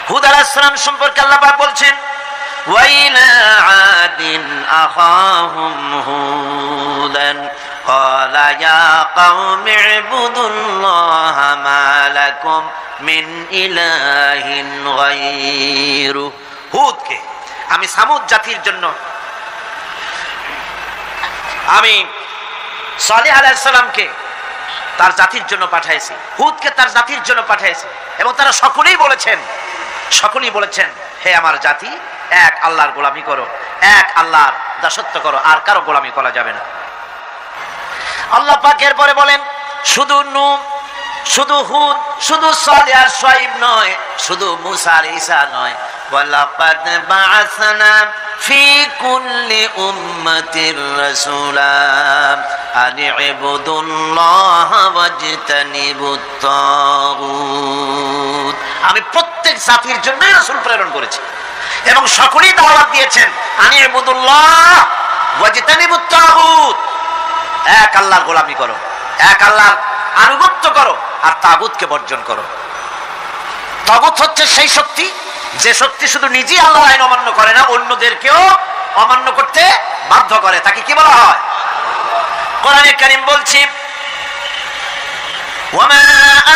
হুদ আলাইহিস সালাম সম্পর্কে আল্লাহ পাক বলছেন ওয়াইলা আদিন আখাহুম হুদান ক্বালা ইয়া কওমি ইবুদুল্লাহা মা লাকুম মিন ইলাহিন গায়রু। হুদকে আমি সামুদ জাতির জন্য, আমি সালেহ আলাইহিস সালামকে তার জাতির জন্য পাঠাইছি, হুদকে তার জাতির জন্য পাঠাইছি, এবং তারা সকলেই বলেছেন হে আমার জাতি, এক আল্লাহর গোলামি করো, এক আল্লাহর দাসত্ব করো, আর কারো গোলামি করা যাবে না। আল্লাহ পাক এরপরে বলেন শুধু নূহ, শুধু হুদ, শুধু সালেহ আর শুআয়ব নয়, শুধু মুসা আর ঈসা নয়, ওয়ালাকাদ বা'আসনা ফি কুল্লি উম্মাতির রাসূলা আন ইবুদুল্লাহা ওয়াজতানিবুত তাগুত। আমি প্রত্যেক জাতির জন্য রাসূল প্রেরণ করেছি এবং সকলেই দাওয়াত দিয়েছেন আন ইবুদুল্লাহ ওয়াজতানিবুত তাগুত, এক আল্লাহর গোলামি করো, এক আল্লাহর আনুগত্য করো, আর তাগুতকে বর্জন করো। তাগুত হচ্ছে সেই শক্তি যে শক্তি শুধু নিজেই আল্লাহর আইন অমান্য করে না, অন্যদেরকেও অমান্য করতে বাধ্য করে, তাকে কি বলা হয়? কোরআনে কারীম বলছে ওয়ামা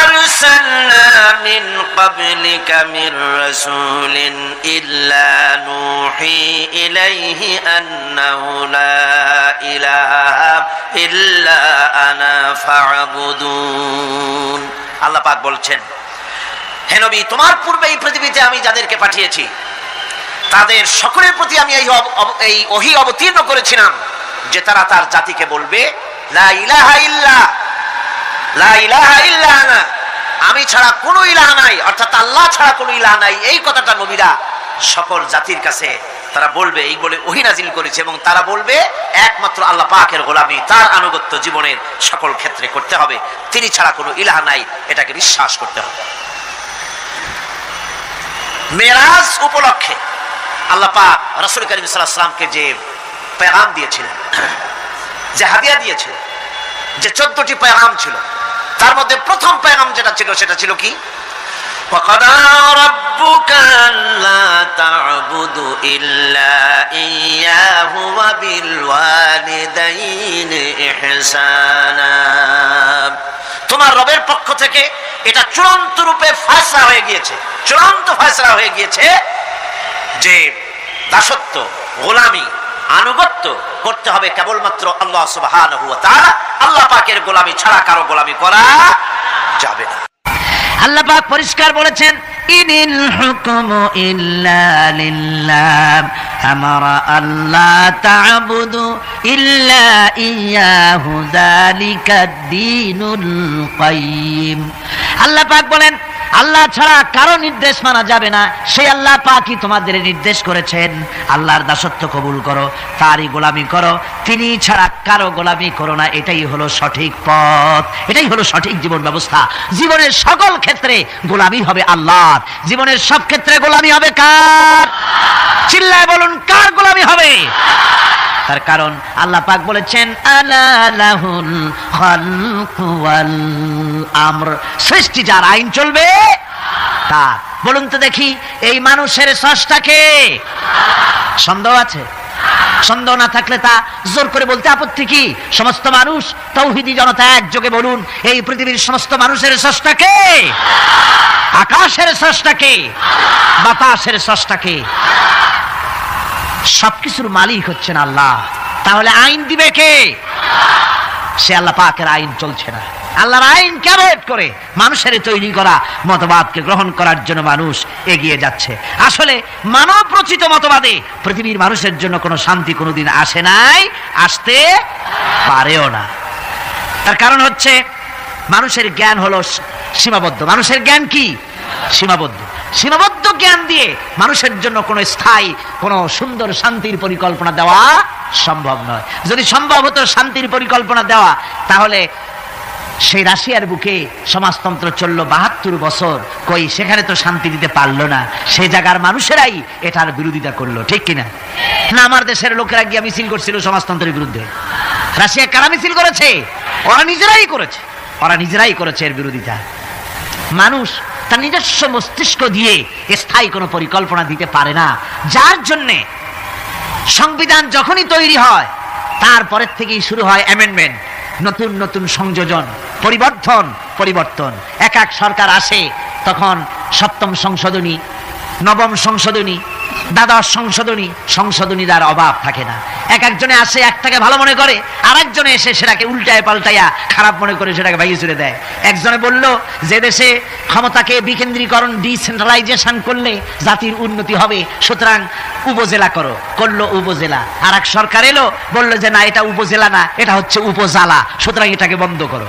আরসালনা মিন ক্বাবলিকা মির রাসূলিন ইল্লা নূহি ইলাইহি আন্নাহু লা ইলাহা ইল্লা আনা ফা'বুদুন। আল্লাহ পাক বলছেন হে নবী, তোমার পূর্বে এই পৃথিবীতে আমি যাদেরকে পাঠিয়েছি তাদের সকলের প্রতি আমি এই ওহী অবতীর্ণ করেছিলাম যে তারা তার জাতিকে বলবে লা ইলাহা ইল্লা আনা, আমি ছাড়া কোনো ইলাহ নাই, অর্থাৎ আল্লাহ ছাড়া কোনো ইলাহ নাই। এই কথাটা নবীরা সকল জাতির কাছে তারা বলবে, এই বলে ওহী নাজিল করেছে, এবং তারা বলবে একমাত্র আল্লাহ পাকের গোলামি, তার আনুগত্য জীবনের সকল ক্ষেত্রে করতে হবে, তিনি ছাড়া কোনো ইলাহ নাই, এটাকে বিশ্বাস করতে হবে। মেরাজ উপলক্ষে আল্লাহ পাক রাসূল কারীম সাল্লাল্লাহু আলাইহি ওয়াসাল্লামকে যে পেগাম দিয়েছিলেন, যে হাদিয়া দিয়েছিলেন, যে 14টি পেগাম ছিল, তার মধ্যে প্রথম পেগাম যেটা ছিল সেটা ছিল কি? ওয়াকাদা রাব্বুকা আল্লা তা'বুদু ইল্লা ইয়্যাহু ওয়া বিল ওয়ালিদাইনি ইহসানা। তোমার রবের পক্ষ থেকে এটা চূড়ান্ত রূপে ফয়সালা হয়ে গিয়েছে, চূড়ান্ত ফয়সালা হয়ে গিয়েছে যে দাসত্ব, গোলামি, আনুগত্য করতে হবে কেবলমাত্র আল্লাহ সুবহানাহু ওয়া তাআলা। আল্লাহ পাকের গোলামি ছাড়া কারো গোলামি করা যাবে না। আল্লাহ পাক পরিষ্কার বলেছেন ইনিল হুকমু ইল্লা লিল্লাহ আমারা আল্লাহ তা'বুদু ইল্লা ইয়্যাহু যালিকাদ দীনুল কাইয়্যিম। আল্লাহ পাক বলেন আল্লাহ ছাড়া কারো নির্দেশ মানা যাবে না, সেই আল্লাহ পাকই তোমাদের নির্দেশ করেছেন আল্লাহর দাসত্ব কবুল করো, তারই গোলামি করো, তিনি ছাড়া কারো গোলামি করো না। এটাই হলো সঠিক পথ, এটাই হলো সঠিক জীবন ব্যবস্থা। জীবনের সকল ক্ষেত্রে গোলামি হবে আল্লাহর, জীবনের সব ক্ষেত্রে গোলামি হবে কার? চিল্লায় বলুন, কার গোলামি হবে? তার কারণ আল্লাহ পাক বলেছেন আলা লাহুল খালকু ওয়াল আমর, সৃষ্টি যার, আইন চলবে তার। বলুন তো দেখি এই মানুষের স্রষ্টাকে? সন্দেহ আছে? সন্দেহ না থাকলে তা জোর করে বলতে আপত্তি কি? সমস্ত মানুষ তাওহীদি জনতা একযোগে বলুন এই পৃথিবীর সমস্ত মানুষের স্রষ্টাকে? আকাশের স্রষ্টাকে? বাতাসের স্রষ্টাকে? সবকিছুর মালিক হচ্ছেন আল্লাহ। তাহলে আইন দিবে কে? সে আল্লাহ পাকের আইন চলছে না। আল্লাহর আইন ক্যারেট করে মানুষের তৈরি করা মতবাদকে গ্রহণ করার জন্য মানুষ এগিয়ে যাচ্ছে। আসলে মানব রচিত মতবাদে পৃথিবীর মানুষের জন্য কোনো শান্তি কোনোদিন আসে নাই, আসতে পারেও না। তার কারণ হচ্ছে মানুষের জ্ঞান হলো সীমাবদ্ধ। মানুষের জ্ঞান কি? সীমাবদ্ধ। সীমাবদ্ধ জ্ঞান দিয়ে মানুষের জন্য কোনো স্থায়ী, কোনো সুন্দর শান্তির পরিকল্পনা দেওয়া সম্ভব নয়। যদি সম্ভব হতো শান্তির পরিকল্পনা দেওয়া, তাহলে সেই রাশিয়ার বুকে সমাজতন্ত্র চললো 72 বছর, কই সেখানে তো শান্তি দিতে পারলো না। সেই জায়গার মানুষেরাই এটার বিরোধিতা করলো, ঠিক কিনা? না, আমার দেশের লোকেরা গিয়ে মিছিল করছিল সমাজতন্ত্রের বিরুদ্ধে। রাশিয়া কারা মিছিল করেছে? ওরা নিজেরাই করেছে, ওরা নিজেরাই করেছে এর বিরোধিতা। মানুষ তার নিজস্ব মস্তিষ্ক দিয়ে স্থায়ী কোনো পরিকল্পনা দিতে পারে না, যার জন্যে সংবিধান যখনই তৈরি হয় তারপরের থেকেই শুরু হয় অ্যামেন্ডমেন্ট, নতুন নতুন সংযোজন, পরিবর্তন। এক এক সরকার আসে, তখন সপ্তম সংশোধনী, নবম সংশোধনী, দ্বাদশ সংশোধনীর আর অভাব থাকে না। এক একজনে আসে একটাকে ভালো মনে করে, আর একজনে এসে সেটাকে উল্টায় পাল্টাইয়া খারাপ মনে করে সেটাকে ভাইয়ে চলে দেয়। একজনে বলল যে দেশে ক্ষমতাকে বিকেন্দ্রীকরণ, ডিসেন্ট্রালাইজেশন করলে জাতির উন্নতি হবে, সুতরাং উপজেলা করলো উপজেলা। আর এক সরকার এলো, বললো যে না, এটা উপজেলা না, এটা হচ্ছে উপজালা, সুতরাং এটাকে বন্ধ করো।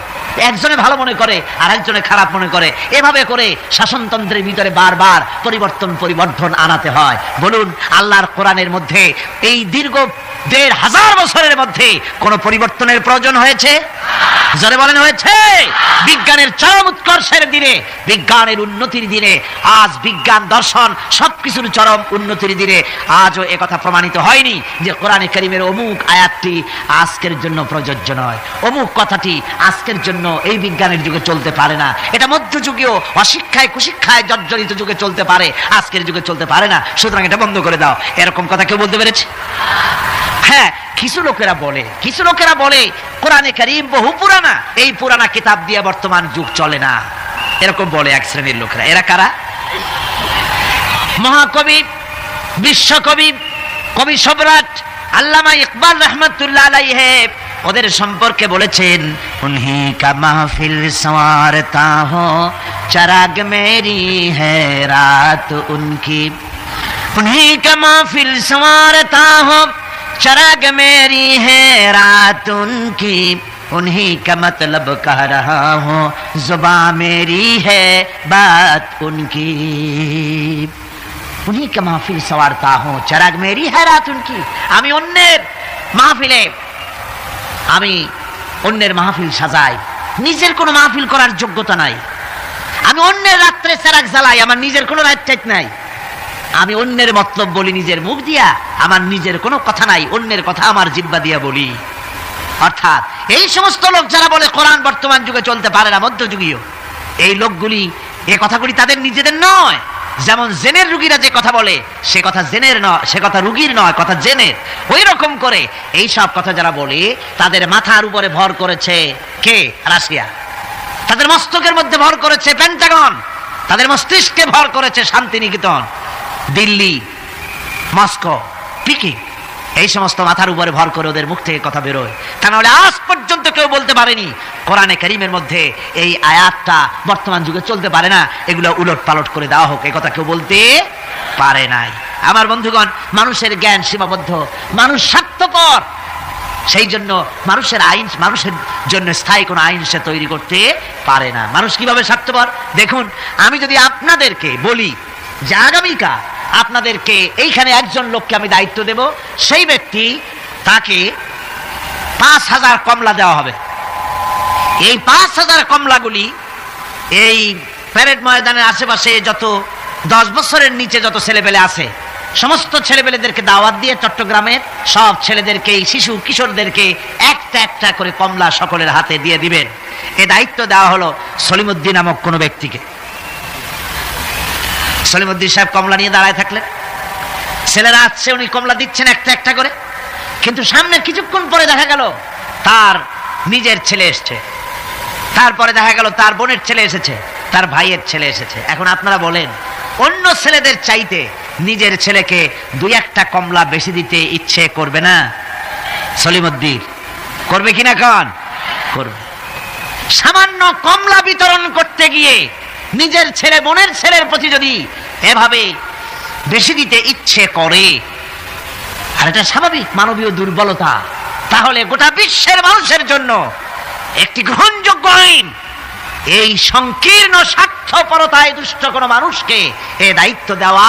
একজনে ভালো মনে করে আর একজনে খারাপ মনে করে, এভাবে করে শাসনতন্ত্রের ভিতরে বারবার পরিবর্তন আনাতে হয়। বলুন, আল্লাহর কোরআনের মধ্যে এই দীর্ঘ ১৫০০ বছরের মধ্যে কোন পরিবর্তনের প্রয়োজন হয়েছে? জোরে বলেন, হয়েছে? বিজ্ঞানের চরম উৎকর্ষের দিনে, বিজ্ঞানের উন্নতির দিনে, আজ বিজ্ঞান দর্শন সবকিছুর চরম উন্নতির দিনে আজও একথা প্রমাণিত হয়নি যে কোরআনে কারীমের অমুক আয়াতটি আজকের জন্য প্রযোজ্য নয়, অমুক কথাটি আজকের জন্য এই বিজ্ঞানের যুগে চলতে পারে না, এটা মধ্যযুগীয় অশিক্ষায় কুশিক্ষায় জর্জরিত যুগে চলতে পারে, আজকের যুগে চলতে পারে না, সুতরাং এটা বন্ধ করে দাও। এরকম কথা কেউ বলতে পেরেছে? হ্যাঁ, কিছু লোকেরা বলে কোরআনে কারীম বহু পুরানা, এই পুরানা কিতাব দিয়ে বর্তমান যুগ চলে না, এরকম বলে এক শ্রেণীর লোকেরা। এরা কারা? মহাকবি, বিশ্বকবি, কবি সম্রাট আল্লামা ইকবাল রাহমাতুল্লাহ আলাইহি ওদের সম্পর্কে বলেছেন, উনহি কা মাহফিল সওয়ারতা হো চরাগ মেরি হ্যায় রাত উনকি, উনহি কা মাহফিল সওয়ারতা হো चराग मेरी है रात उनकी, उन्हीं का मतलब कह रहा हूँ, जुबां मेरी है बात उनकी, उन्हीं का महफिल सवारता हूँ, चराग मेरी है रात उनकी। আমি অন্যের মাহফিল সাজাই, নিজের কোনো মাহফিল করার যোগ্যতা নাই। আমি অন্যের রাত্রে চেরাগ জ্বালাই, আমার নিজের কোনো রাত টাইট নাই। আমি অন্যের মতলব বলি নিজের মুখ দিয়া, আমার নিজের কোনো কথা নাই, অন্যের কথা আমার জিহ্বা দিয়া বলি। অর্থাৎ এই সমস্ত লোক যারা বলে কোরআন বর্তমান যুগে চলতে পারে না, মধ্যযুগীয়, এই লোকগুলি, এই কথাগুলি তাদের নিজেদের নয়। যেমন জেনের রুগীরা যে কথা বলে, সে কথা জেনের নয়, সে কথা রুগীর নয়, কথা জেনের। ওই রকম করে এই সব কথা যারা বলে, তাদের মাথার উপরে ভর করেছে কে? রাশিয়া। তাদের মস্তকের মধ্যে ভর করেছে পেন্টাগন, তাদের মস্তিষ্কে ভর করেছে শান্তিনিকেতন, দিল্লি, মস্কো, পিকিং। এই সমস্ত মাথার উপরে ভর করে ওদের মুখ থেকে কথা বেরোয়। তা নাহলে আজ পর্যন্ত কেউ বলতে পারেনি কোরআনে কারীমের মধ্যে এই আয়াতটা বর্তমান যুগে চলতে পারে না, এগুলো উলট পালট করে দেওয়া হোক, এই কথা কেউ বলতে পারে নাই। আমার বন্ধুগণ, মানুষের জ্ঞান সীমাবদ্ধ, মানুষ স্বার্থপর, সেই জন্য মানুষের জন্য স্থায়ী কোনো আইন সে তৈরি করতে পারে না। মানুষ কিভাবে স্বার্থপর দেখুন। আমি যদি আপনাদেরকে বলি যে আগামীকাল আপনাদেরকে এইখানে একজন লোককে আমি দায়িত্ব দেব, সেই ব্যক্তি, তাকে ৫,০০০ কমলা দেওয়া হবে। এই ৫,০০০ কমলাগুলি এই প্যারেড ময়দানের আশেপাশে যত 10 বছরের নিচে যত ছেলেপেলে আছে, সমস্ত ছেলেপেলেদেরকে দাওয়াত দিয়ে চট্টগ্রামের সব ছেলেদেরকে, শিশু কিশোরদেরকে একটা একটা করে কমলা সকলের হাতে দিয়ে দিবেন। এ দায়িত্ব দেওয়া হলো সলিমউদ্দিন নামক কোনো ব্যক্তিকে। সলিমউদ্দিন সাহেব কমলা নিয়ে দাঁড়ায় থাকলেন, ছেলেরা আসছে, উনি কমলা দিচ্ছেন একটা একটা করে। কিন্তু সামনে কিছুক্ষণ পরে দেখা গেল তার নিজের ছেলে এসছে, তারপরে দেখা গেল তার বোনের ছেলে এসেছে, তার ভাইয়ের ছেলে এসেছে। এখন আপনারা বলেন, অন্য ছেলেদের চাইতে নিজের ছেলেকে 2-1টা কমলা বেশি দিতে ইচ্ছে করবে না সলিমউদ্দিন? করবে কিনা? কন করবে। সামান্য কমলা বিতরণ করতে গিয়ে নিজের ছেলে বোনের ছেলের প্রতি যদি এভাবে বেশি দিতে ইচ্ছে করে, আর এটা স্বাভাবিক মানবীয় দুর্বলতা, তাহলে গোটা বিশ্বের মানুষের জন্য একটি গ্রহণযোগ্য আইন এই সংকীর্ণ স্বার্থপরতায় দুষ্ট কোনো মানুষকে এ দায়িত্ব দেওয়া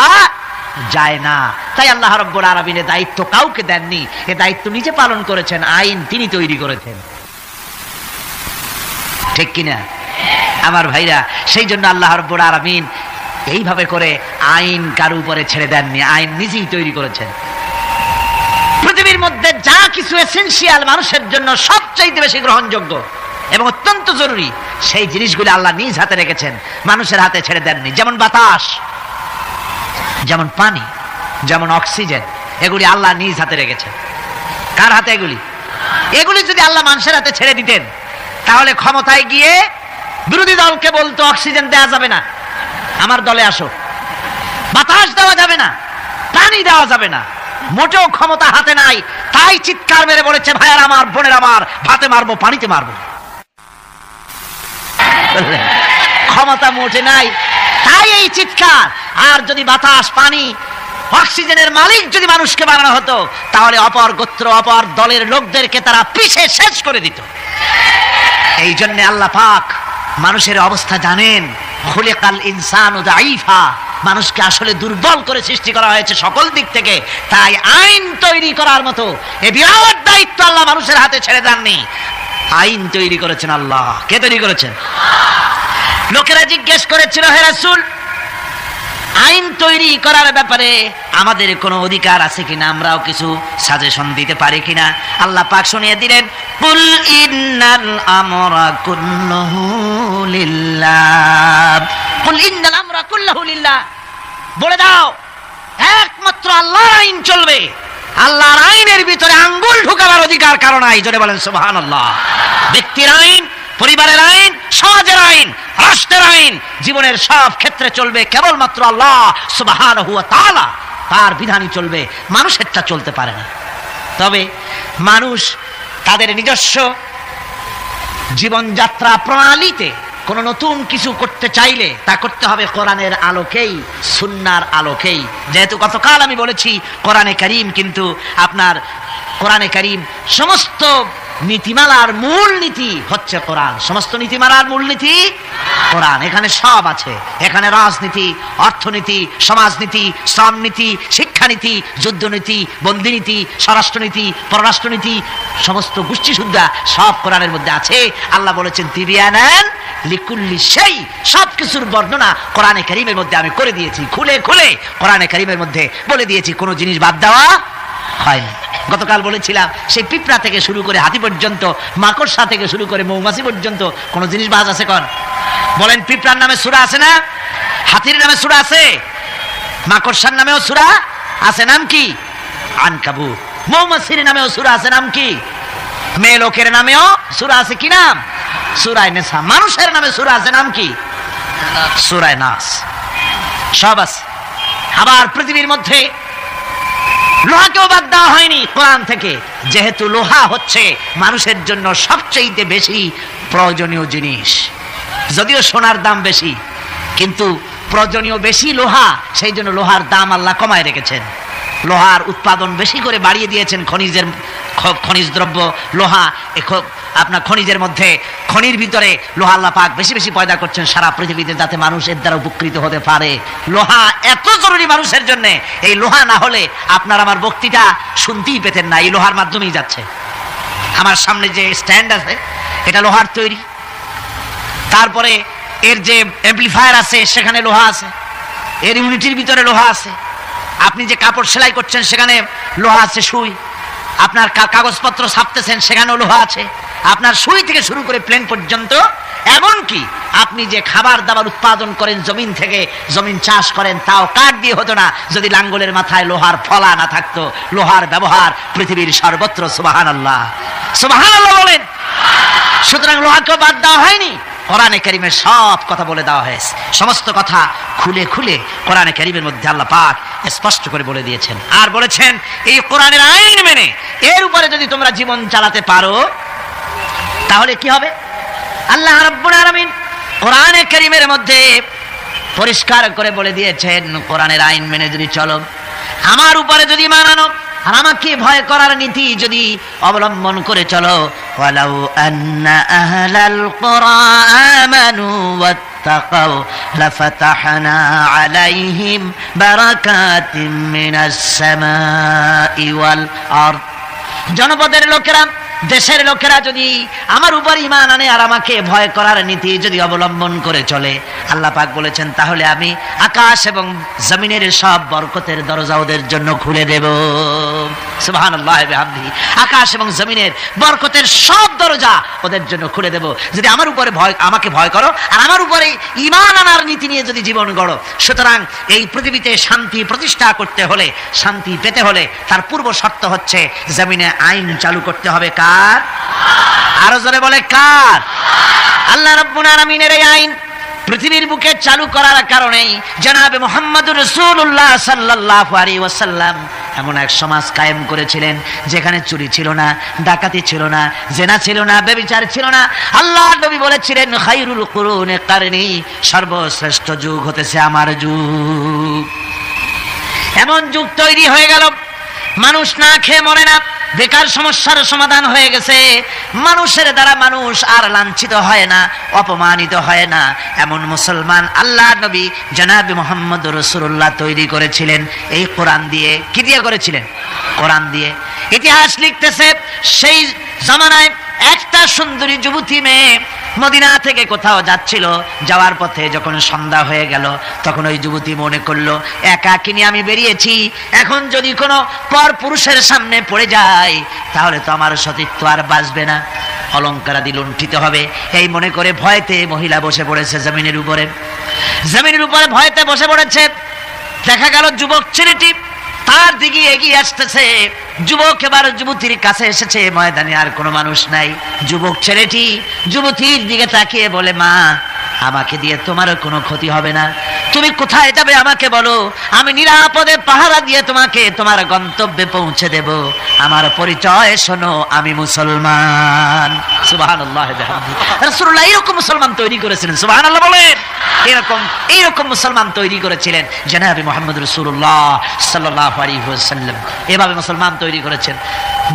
যায় না। তাই আল্লাহ রাব্বুল আলামিন এ দায়িত্ব কাউকে দেননি, এ দায়িত্ব নিজে পালন করেছেন, আইন তিনি তৈরি করেছেন। ঠিক কিনা আমার ভাইরা? সেই জন্য আল্লাহ রাব্বুল আলামিন এইভাবে করে আইন কারো উপরে ছেড়ে দেননি, আইন নিজেই তৈরি করেছেন। পৃথিবীর মধ্যে যা কিছু এসেনশিয়াল মানুষের জন্য সবচাইতে বেশি গ্রহণযোগ্য, এবং অত্যন্ত জরুরি সেই জিনিসগুলো আল্লাহ নিজ হাতে রেখেছেন, মানুষের হাতে ছেড়ে দেননি। যেমন বাতাস, যেমন পানি, যেমন অক্সিজেন, এগুলি আল্লাহ নিজ হাতে রেখেছেন। কার হাতে এগুলি? এগুলি যদি আল্লাহ মানুষের হাতে ছেড়ে দিতেন তাহলে ক্ষমতায় গিয়ে বিরোধী দলকে বলতো অক্সিজেন দেওয়া যাবে না, আমার দলে আসো। বাতাস দেওয়া যাবে না, পানি দেওয়া যাবে না, মোটেও ক্ষমতা হাতে নাই। তাই চিৎকার মেরে বলেছে, ভাইয়ার আমার, বোনের আমার, ভাতে মারবো, পানিতে মারবো। ক্ষমতা মোটে নাই, তাই এই চিৎকার। আর যদি বাতাস, পানি, অক্সিজেনের মালিক যদি মানুষকে বানানো হতো তাহলে অপর গোত্র, অপর দলের লোকদেরকে তারা পিষে শেষ করে দিত। এই জন্য আল্লাহ পাক মানুষের অবস্থা জানেন। খুলিকাল ইনসানু দাঈফা, মানুষকে আসলে দুর্বল করে সৃষ্টি করা হয়েছে সকল দিক থেকে। তাই আইন তৈরি করার মতো এই বিরাট দায়িত্ব আল্লাহ মানুষের হাতে ছেড়ে দেননি। আইন তৈরি করেছেন আল্লাহ। কে তৈরি করেছেন? লোকেরা জিজ্ঞেস করেছিল, হে রাসূল, আইন তৈরি করার ব্যাপারে আমাদের কোনো অধিকার আছে কিনা, আমরাও কিছু সাজেশন দিতে পারি কিনা? আল্লাহ পাক শুনিয়ে দিলেন, কুল ইন্নাল আমরা কুল্লুহু লিল্লাহ, কুল ইন্নাল আমরা কুল্লুহু লিল্লাহ, বলে দাও একমাত্র আল্লাহর আইন চলবে। আল্লাহর আইনের ভিতরে আঙ্গুল ঢুকাবার অধিকার কারো নাই। জোরে বলেন সুবহানাল্লাহ। ব্যক্তির আইন, পরিবারের আইন, সমাজের আইন, রাষ্ট্রের আইন, জীবনের সব ক্ষেত্রে চলবে কেবলমাত্র আল্লাহ সুবহানাহু ওয়া তাআলা, তার বিধানই চলবে, মানুষেরটা চলতে পারে না। তবে মানুষ তাদের নিজস্ব জীবনযাত্রা প্রণালীতে কোনো নতুন কিছু করতে চাইলে তা করতে হবে কোরআনের আলোকেই, সুন্নাহর আলোকেই। যেহেতু গতকাল আমি বলেছি কোরআনে কারীম, কিন্তু আপনার কোরআনে কারীম সমস্ত নীতিমালার মূল নীতি হচ্ছে কোরআন। সমস্ত নীতিমালার মূল নীতি কোরআন। এখানে সব আছে। এখানে রাজনীতি, অর্থনীতি, সমাজনীতি, শ্রমনীতি, শিক্ষানীতি, যুদ্ধনীতি, বন্দিনীতি, স্বরাষ্ট্রনীতি, পররাষ্ট্রনীতি, সমস্ত গোষ্ঠী সুদ্ধা সব কোরআনের মধ্যে আছে। আল্লাহ বলেছেন তিবিয়ানান লিকুল্লি শাই, সবকিছুর বর্ণনা কোরআনে কারীমের মধ্যে আমি করে দিয়েছি। খুলে খুলে কোরআনে কারীমের মধ্যে বলে দিয়েছি, কোনো জিনিস বাদ দেওয়া হয়নি। গতকাল বলেছিলাম সেই পিঁপড়া থেকে শুরু করে হাতি পর্যন্ত, মাকড়সা থেকে শুরু করে মৌমাছি পর্যন্ত কোন জিনিস বাজ আছে কোন? বলেন, পিঁপড়ার নামে সূরা আছে না? হাতির নামে সূরা আছে? মাকড়সার নামেও সূরা আছে, নাম কি? আনকাবুত। মৌমাছির নামেও সূরা আছে, নাম কি? মেয়ে লোকের নামেও সূরা আছে, কি নাম? সূরা নিসা। মানুষের নামে সূরা আছে, নাম কি? সূরা নাস। সব আছে। আবার পৃথিবীর মধ্যে লোহাকেও বাদ দেওয়া হয়নি কোরআন থেকে, যেহেতু লোহা হচ্ছে মানুষের জন্য সবচেয়ে বেশি প্রয়োজনীয় জিনিস। যদিও সোনার দাম বেশি, কিন্তু প্রয়োজনীয় বেশি লোহা, সেই জন্য লোহার দাম আল্লাহ কমায় রেখেছেন। লোহার উৎপাদন বেশি করে বাড়িয়ে দিয়েছেন। খনিজ দ্রব্য লোহা, আপনার খনিজের মধ্যে, খনির ভিতরে লোহা আল্লাহ পাক বেশি বেশি পয়দা করছেন সারা পৃথিবীতে, যাতে মানুষ এর দ্বারা উপকৃত হতে পারে। লোহা এত জরুরি মানুষের জন্য, এই লোহা না হলে আপনার আমার বক্তৃতা শুনতেই পেতেন না। এই লোহার মাধ্যমেই যাচ্ছে। আমার সামনে যে স্ট্যান্ড আছে এটা লোহার তৈরি। তারপরে এর যে অ্যাম্পলিফায়ার আছে সেখানে লোহা আছে, এর ইউনিটির ভিতরে লোহা আছে। আপনি যে কাপড় সেলাই করছেন সেখানে লোহা আছে, সুই। আপনার কাগজপত্র ছাপতেছেন সেখানেও লোহা আছে। আপনার সুই থেকে শুরু করে প্লেন পর্যন্ত, এমনকি আপনি যে খাবার দাবার উৎপাদন করেন জমিন থেকে, জমিন চাষ করেন, তাও কাঠ দিয়ে হতো না যদি লাঙ্গলের মাথায় লোহার ফলা না থাকতো। লোহার ব্যবহার পৃথিবীর সর্বত্র। সুবহানাল্লাহ, সুবহানাল্লাহ বলেন। সুতরাং লোহাকে বাদ দেওয়া হয়নি। কোরআনে কারীমে সব কথা বলে দেওয়া হয়েছে। সমস্ত কথা খুলে খুলে কোরআনে কারীমের মধ্যে আল্লাহ পাক স্পষ্ট করে বলে দিয়েছেন। আর বলেছেন, এই কোরআনের আইন মেনে এর উপরে যদি তোমরা জীবন চালাতে পারো তাহলে কি হবে? আল্লাহ রাব্বুল আলামিন কোরআনে কারীমের মধ্যে পরিষ্কার করে বলে দিয়েছেন, কোরআনের আইন মেনে যদি চলো, আমার উপরে যদি মানানো আর আমাকে ভয় করার নীতি যদি অবলম্বন করে চলো, ওয়ালাউ আন্না আহলাল কুরআ আমানু ওয়াত্তাকাউ লাফাতাহনা আলাইহিম বারাকাতিম মিনাস সামাই ওয়াল আরদ। জনপদের লোকেরা দেশের লোকেরা যদি আমার উপর ঈমান আনে আর আমাকে ভয় করার নীতি যদি অবলম্বন করে চলে, আল্লাহ পাক বলেছেন তাহলে আমি আকাশ এবং জমিনের সব বরকতের দরজা ওদের জন্য খুলে দেব। সুবহানাল্লাহ ওয়া বিহামদিহি। আকাশ এবং জমিনের বরকতের সব দরজা ওদের জন্য খুলে দেব যদি আমার উপরে আমাকে ভয় করো আর আমার উপরে ঈমান আনার নীতি নিয়ে যদি জীবন গড়ো। সুতরাং এই পৃথিবীতে শান্তি প্রতিষ্ঠা করতে হলে, শান্তি পেতে হলে তার পূর্ব শর্ত হচ্ছে জমিনে আইন চালু করতে হবে। কার? আরো জোরে বলে কার? আল্লাহ রাব্বুল আলামিনের এই আইন পৃথিবীর বুকে চালু করার কারণেই জনাবে মুহাম্মদুর রাসূলুল্লাহ সাল্লাল্লাহু আলাইহি ওয়াসাল্লাম এমন এক সমাজ কায়েম করেছিলেন যেখানে চুরি ছিল না, ডাকাতি ছিল না, জেনা ছিল না, ব্যভিচার ছিল না। আল্লাহর নবী বলেছিলেন খায়রুল কুরুনি কারনি, সর্বশ্রেষ্ঠ যুগ হতেছে আমার যুগ। এমন যুগ তৈরি হয়ে গেল মানুষ না খেয়ে মরে না, বেকার সমস্যার সমাধান হয়ে গেছে, মানুষের দ্বারা মানুষ আর লাঞ্ছিত হয় না, অপমানিত হয় না। এমন মুসলমান আল্লাহর নবী জনাবে মুহাম্মদুর রাসূলুল্লাহ তৈরি করেছিলেন এই কোরআন দিয়ে। কি দিয়ে করেছিলেন? কোরআন দিয়ে। ইতিহাস লিখতেছে সেই জামানায় একটা সুন্দরী যুবতী মেয়ে মদিনা থেকে কোথাও যাচ্ছিল, যাওয়ার পথে যখন সন্ধ্যা হয়ে গেল তখন ওই যুবতী মনে করলো একাকিনী আমি বেরিয়েছি, এখন যদি কোনো পর পুরুষের সামনে পড়ে যায় তাহলে তো আমার সতীত্ব আর বাঁচবে না, অলঙ্কারাদি লুণ্ঠিত হবে। এই মনে করে ভয়তে মহিলা বসে পড়েছে জমিনের উপরে। জমিনের উপরে ভয়তে বসে পড়েছে। দেখা গেল যুবক ছেলেটি তার দিকে এগিয়ে আসতেছে। যুবক এবার যুবতীর কাছে এসেছে, ময়দানে আর কোনো মানুষ নাই। যুবক ছেলেটি যুবতীর দিকে তাকিয়ে বলে, মা আমাকে দিয়ে তোমারও কোনো ক্ষতি হবে না, তুমি কোথায় যাবে আমাকে বলো, আমি নিরাপদে পাহারা দিয়ে তোমাকে তোমার গন্তব্যে পৌঁছে দেব। আমার পরিচয় শোনো, আমি মুসলমান। সুবহানাল্লাহ ওয়া বিহামদিহি। রাসূলুল্লাহ এরকম মুসলমান তৈরি করেছিলেন। সুবহানাল্লাহ বলেন। এইরকম মুসলমান তৈরি করেছিলেন জনাবে মুহাম্মদ রাসূলুল্লাহ সাল্লাল্লাহু আলাইহি ওয়াসাল্লাম। এভাবে মুসলমান তৈরি করেছেন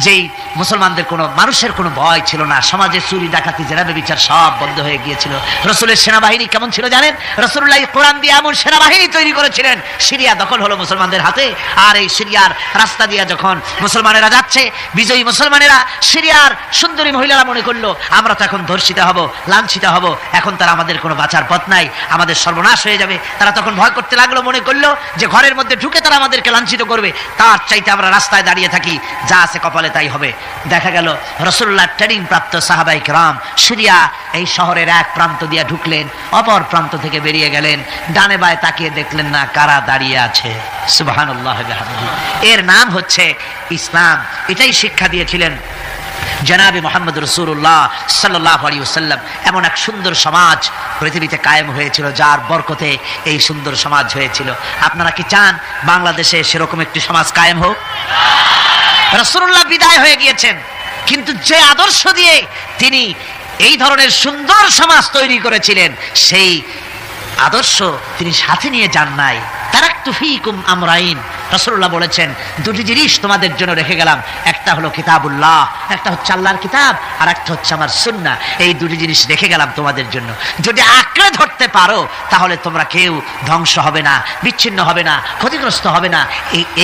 যেই মুসলমানদের কোনো মানুষের কোনো ভয় ছিল না, সমাজে চুরি ডাকাতি জেনা ব্যভিচার সব বন্ধ হয়ে গিয়েছিল। রাসূলের সেনাবাহিনী কেমন ছিল জানেন? রাসূলুল্লাহ কোরআন দিয়ে এমন সেনাবাহিনী তৈরি করেছিলেন, সিরিয়া দখল হলো মুসলমানদের হাতে। আর এই সিরিয়ার রাস্তা দিয়ে যখন মুসলমানেরা যাচ্ছে, বিজয়ী মুসলমানেরা সিরিয়ার সুন্দরী মহিলারা মনে করলো আমরা তো এখন ধর্ষিত হব, লাঞ্ছিত হব, এখন তারা আমাদের কোনো বাঁচার পথ নাই, আমাদের সর্বনাশ হয়ে যাবে। তারা তখন ভয় করতে লাগলো, মনে করলো যে ঘরের মধ্যে ঢুকে তারা আমাদেরকে লাঞ্ছিত করবে, তার চাইতে আমরা রাস্তায় দাঁড়িয়ে থাকি, যা আছে কপালে তাই হবে। দেখা গেল রাসূলুল্লাহ ট্রেনিং প্রাপ্ত সাহাবায়ে কেরাম সিরিয়া এই শহরের এক প্রান্ত দিয়ে ঢুকলেন, অপর প্রান্ত থেকে বেরিয়ে গেলেন, ডানে বায়ে তাকিয়ে দেখলেন না কারা দাঁড়িয়ে আছে। সুবহানাল্লাহ ওয়া বিহামদিহি। এর নাম হচ্ছে ইসলাম। এটাই শিক্ষা দিয়েছিলেন জনাবে মুহাম্মদ রাসূলুল্লাহ সাল্লাল্লাহু আলাইহি ওয়াসাল্লাম। এমন এক সুন্দর সমাজ পৃথিবীতে কায়েম হয়েছিল, যার বরকতে এই সুন্দর সমাজ হয়েছিল। আপনারা কি চান বাংলাদেশে সেরকম একটি সমাজ কায়েম হোক? রাসূলুল্লাহ বিদায় হয়ে গিয়েছেন, কিন্তু যে আদর্শ দিয়ে তিনি এই ধরনের সুন্দর সমাজ তৈরি করেছিলেন সেই আদর্শ তিনি সাথে নিয়ে যান নাই। তারাকতু ফীকুম আমরাইন, রাসূলুল্লাহ বলেছেন দুটি জিনিস তোমাদের জন্য রেখে গেলাম, একটা হলো কিতাবুল্লাহ, একটা হচ্ছে আল্লাহর কিতাব, আর একটা হচ্ছে আমার সুন্নাহ। এই দুটি জিনিস রেখে গেলাম তোমাদের জন্য, যদি আঁকড়ে ধরতে পারো তাহলে তোমরা কেউ ধ্বংস হবে না, বিচ্ছিন্ন হবে না, ক্ষতিগ্রস্ত হবে না।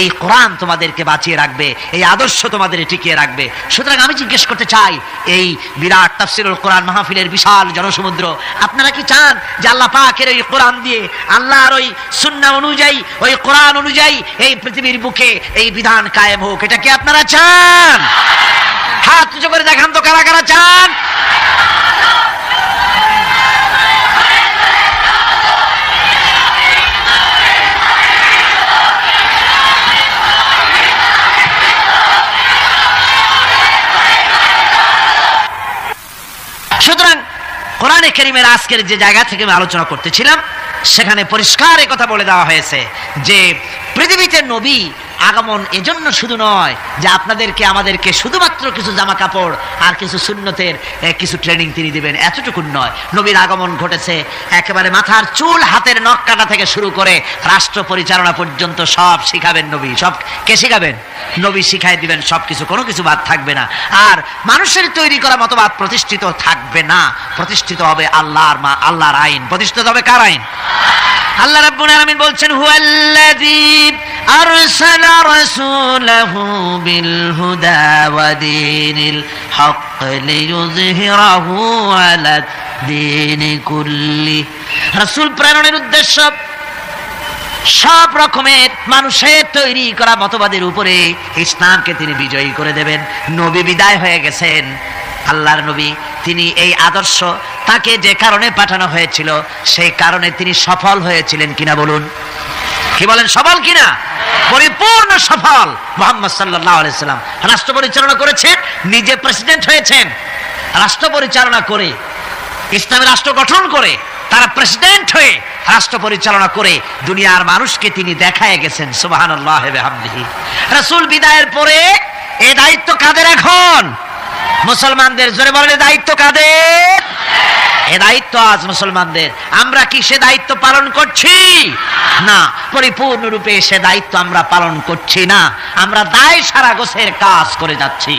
এই কোরআন তোমাদেরকে বাঁচিয়ে রাখবে, এই আদর্শ তোমাদের টিকিয়ে রাখবে। সুতরাং আমি জিজ্ঞেস করতে চাই, এই বিরাট তাফসীরুল কোরআন মাহফিলের বিশাল জনসমুদ্র, আপনারা কি চান যে আল্লাহ পাকের এই কোরআন দিয়ে, আল্লাহর ওই সুন্নাহ অনুযায়ী, ওই কোরআন অনুযায়ী এই পৃথিবীর বুকে এই বিধান কায়েম হোক? এটা কি আপনারা চান? হাত উঁচু করে দেখান তো কারা কারা চান। সুতরাং কোরআনে কারীমের আজকের যে জায়গা থেকে আমি আলোচনা করতেছিলাম সেখানে পরিষ্কার এই কথা বলে দেওয়া হয়েছে যে পৃথিবীতে নবী আগমন এজন্য শুধু নয় যে আপনাদেরকে আমাদেরকে শুধুমাত্র কিছু জামা কাপড় আর কিছু সুন্নতের কিছু ট্রেনিং তিনি দিবেন, এতটুকু নয়। নবীর আগমন ঘটেছে একেবারে মাথার চুল, হাতের নখ কাটা থেকে শুরু করে রাষ্ট্র পরিচালনা পর্যন্ত সব শিখাবেন নবী। সব কে শিখাবেন? নবী শিখাই দিবেন সবকিছু, কোনো কিছু বাদ থাকবে না। আর মানুষের তৈরি করা মতবাদ প্রতিষ্ঠিত থাকবে না, প্রতিষ্ঠিত হবে আল্লাহর আইন। প্রতিষ্ঠিত হবে কার আইন? আল্লাহ রাব্বুল আলামিন বলছেন হুয়াল্লাযী أرسل رسوله بالهدى ودين الحق ليظهره على الدين كله। রাসূল প্রেরণের উদ্দেশ্য সব রকমের মানুষের তৈরি করা মতবাদের উপরে ইসলামকে তিনি বিজয়ী করে দেবেন। নবী বিদায় হয়ে গেছেন, আল্লাহর নবী, তিনি এই আদর্শ তাকে যে কারণে পাঠানো হয়েছিল সেই কারণে তিনি সফল হয়েছিলেন কিনা বলুন? কি বলেন, সফল কিনা? পরিপূর্ণ সফল। মুহাম্মদ সাল্লাল্লাহু আলাইহি সাল্লাম রাষ্ট্র পরিচালনা করেছেন, নিজে প্রেসিডেন্ট হয়েছেন, রাষ্ট্র পরিচালনা করে ইসলামী রাষ্ট্র গঠন করে তারা প্রেসিডেন্ট হয়ে রাষ্ট্র পরিচালনা করে দুনিয়ার মানুষকে তিনি দেখায় গেছেন। সুবহানাল্লাহি ওয়া বিহামদিহি। রাসূল বিদায়ের পরে এই দায়িত্ব কাদের এখন? মুসলমানদের। জোরে বলেন, দায়িত্ব কাদের? এ দায়িত্ব আজ মুসলমানদের। আমরা কি সে দায়িত্ব পালন করছি? না, পরিপূর্ণরূপে সে দায়িত্ব আমরা পালন করছি না। আমরা দায় সারা গোছের কাজ করে যাচ্ছি,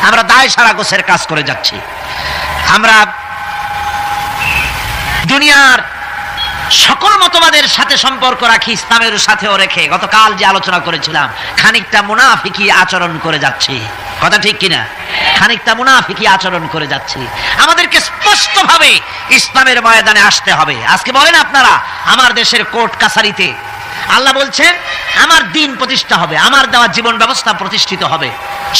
আমরা দায় সারা গোছের কাজ করে যাচ্ছি। আমরা দুনিয়ার সকল মতবাদের সাথে সম্পর্ক রাখি, ইসলামের সাথেও রেখে গতকাল যে আলোচনা করেছিলাম খানিকটা মুনাফিকি আচরণ করে যাচ্ছি। কথা ঠিক কিনা? খানিকটা মুনাফিকি আচরণ করে যাচ্ছি। আমাদেরকে স্পষ্টভাবে ইসলামের ময়দানে আসতে হবে। আজকে বলেন আপনারা, আমার দেশের কোর্ট কাছারিতে আল্লাহ বলছেন আমার দ্বীন প্রতিষ্ঠা হবে, আমার দেওয়া জীবন ব্যবস্থা প্রতিষ্ঠিত হবে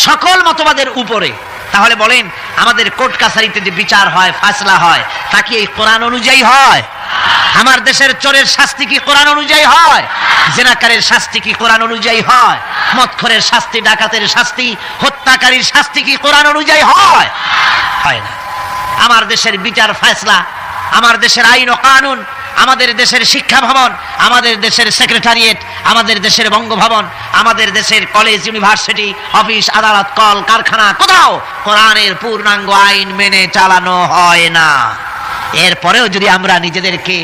সকল মতবাদের উপরে। তাহলে বলেন, আমাদের কোর্ট কাছারিতে যে বিচার হয়, ফায়সালা হয়, তা কি এই কোরআন অনুযায়ী হয়? আমার দেশের চোরের শাস্তি কি কোরআন অনুযায়ী হয়? জিনাকারের শাস্তি কি কোরআন অনুযায়ী হয়? মদখোরের শাস্তি, ডাকাতের শাস্তি, হত্যাকারীর শাস্তি কি কোরআন অনুযায়ী হয়? হয় না। আমার দেশের বিচার ফায়সালা, আমার দেশের আইন ও কানুন, আমাদের দেশের শিক্ষা ভবন, আমাদের দেশের সেক্রেটারিয়েট, আমাদের দেশের বঙ্গভবন, আমাদের দেশের কলেজ, ইউনিভার্সিটি, অফিস, আদালত, কল কারখানা, কোথাও কোরআনের পূর্ণাঙ্গ আইন মেনে চালানো হয় না। এরপরেও যদি আমরা নিজেদেরকে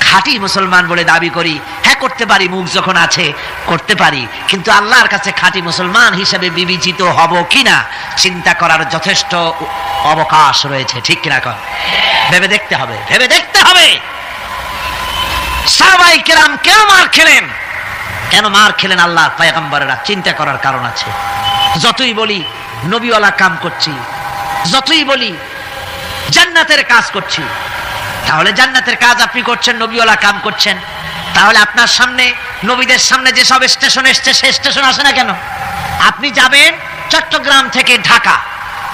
খাঁটি মুসলমান বলে দাবি করি, হ্যাঁ করতে পারি, মুখ যখন আছে করতে পারি, কিন্তু আল্লাহর কাছে খাঁটি মুসলমান হিসেবে বিবেচিত হব কিনা চিন্তা করার যথেষ্ট অবকাশ রয়েছে। ঠিক কিনা? কর ভেবে দেখতে হবে, ভেবে দেখতে হবে। সাহাবায়ে কেরাম কেন মার খেলেন? কেন মার খেলেন আল্লাহর পয়গম্বরেরা? চিন্তা করার কারণ আছে। যতই বলি নবীওয়ালা কাম করছি, যতই বলি জান্নাতের কাজ করছি, তাহলে জান্নাতের কাজ আপনি করছেন, নবীওয়ালা কাম করছেন, তাহলে আপনার সামনে নবীদের সামনে যেসব স্টেশন এসছে সে স্টেশন আসে না কেন? আপনি যাবেন চট্টগ্রাম থেকে ঢাকা